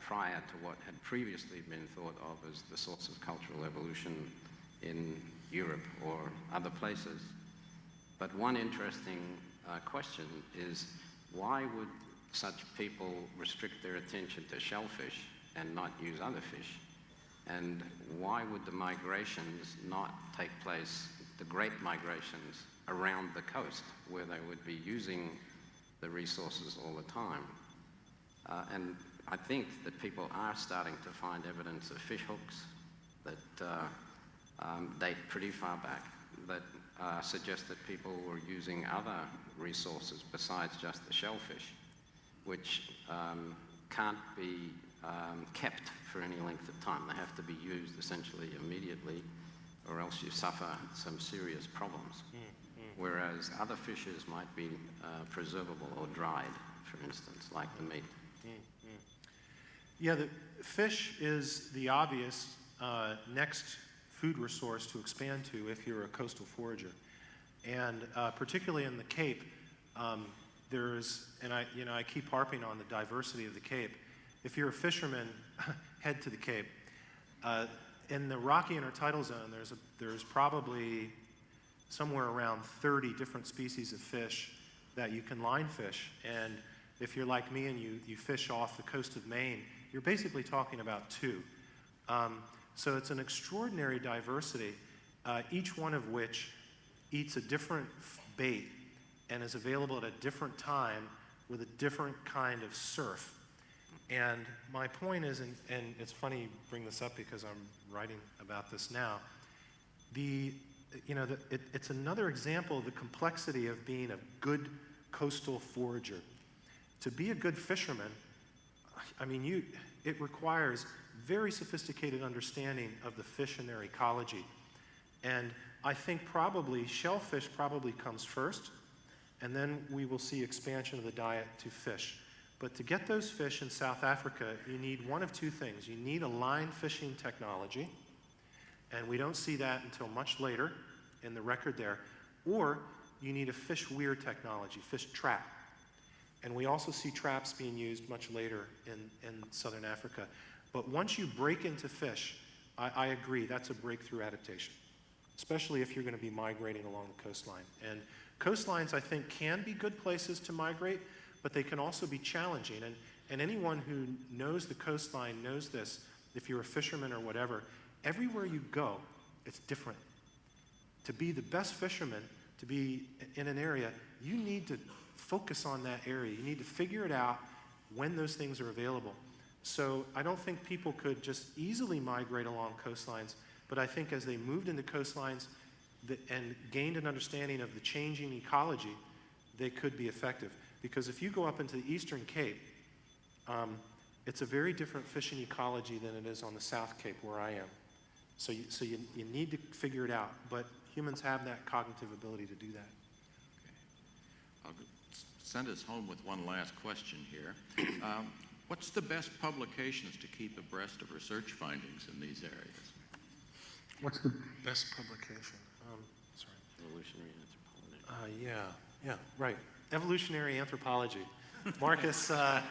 S7: prior to what had previously been thought of as the source of cultural evolution in Europe or other places. But one interesting question is, why would such people restrict their attention to shellfish and not use other fish? And why would the migrations not take place, the great migrations, around the coast, where they would be using the resources all the time? And I think that people are starting to find evidence of fish hooks that date pretty far back, that suggest that people were using other resources besides just the shellfish, which can't be kept for any length of time. They have to be used essentially immediately, or else you suffer some serious problems. Whereas other fishes might be preservable or dried, for instance, like the meat.
S3: Yeah, the fish is the obvious next food resource to expand to if you're a coastal forager. And particularly in the Cape, there's, and I keep harping on the diversity of the Cape. If you're a fisherman, head to the Cape. In the rocky intertidal zone, there's probably somewhere around 30 different species of fish that you can line fish. And if you're like me and you fish off the coast of Maine, you're basically talking about 2. So it's an extraordinary diversity, each one of which eats a different bait and is available at a different time with a different kind of surf. And my point is, and it's funny you bring this up because I'm writing about this now, it's another example of the complexity of being a good coastal forager. To be a good fisherman, I mean, it requires very sophisticated understanding of the fish and their ecology. And I think probably shellfish probably comes first, and then we will see expansion of the diet to fish. But to get those fish in South Africa, you need one of 2 things. You need a line fishing technology, and we don't see that until much later in the record there, or you need a fish weir technology, fish trap. And we also see traps being used much later in southern Africa. But once you break into fish, I agree, that's a breakthrough adaptation, especially if you're going to be migrating along the coastline. And coastlines, I think, can be good places to migrate, but they can also be challenging. And anyone who knows the coastline knows this. If you're a fisherman or whatever, everywhere you go, it's different. To be the best fisherman, to be in an area, you need to focus on that area. You need to figure it out when those things are available. So I don't think people could just easily migrate along coastlines, but I think as they moved into coastlines and gained an understanding of the changing ecology, they could be effective. Because if you go up into the Eastern Cape, it's a very different fishing ecology than it is on the South Cape where I am. So you need to figure it out, but humans have that cognitive ability to do that.
S1: I'll send us home with one last question here. What's the best publications to keep abreast of research findings in these areas?
S3: What's the best publication? Sorry.
S7: Evolutionary anthropology.
S3: Yeah, right. Evolutionary anthropology. Marcus, I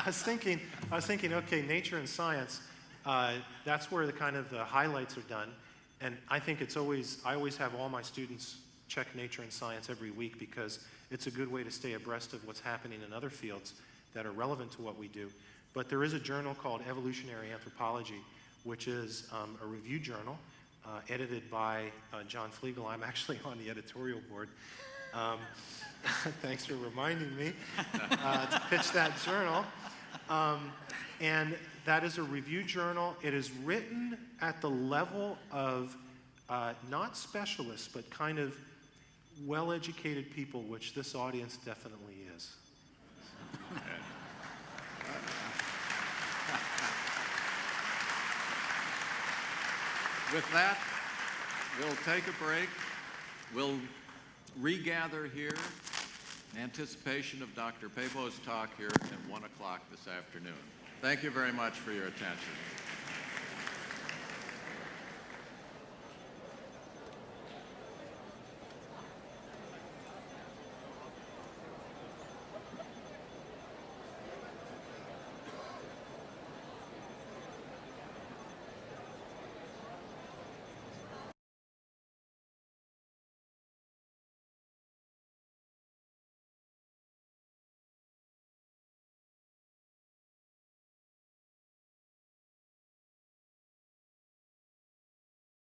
S3: was thinking, okay, nature and science, that's where the kind of the highlights are done. And I think I always have all my students check Nature and Science every week because it's a good way to stay abreast of what's happening in other fields that are relevant to what we do. But there is a journal called Evolutionary Anthropology, which is a review journal edited by John Flegel. I'm actually on the editorial board. Thanks for reminding me to pitch that journal. And that is a review journal. It is written at the level of not specialists, but kind of well-educated people, which this audience definitely is.
S1: With that, we'll take a break. We'll regather here in anticipation of Dr. Pebo's talk here at 1 o'clock this afternoon. Thank you very much for your attention.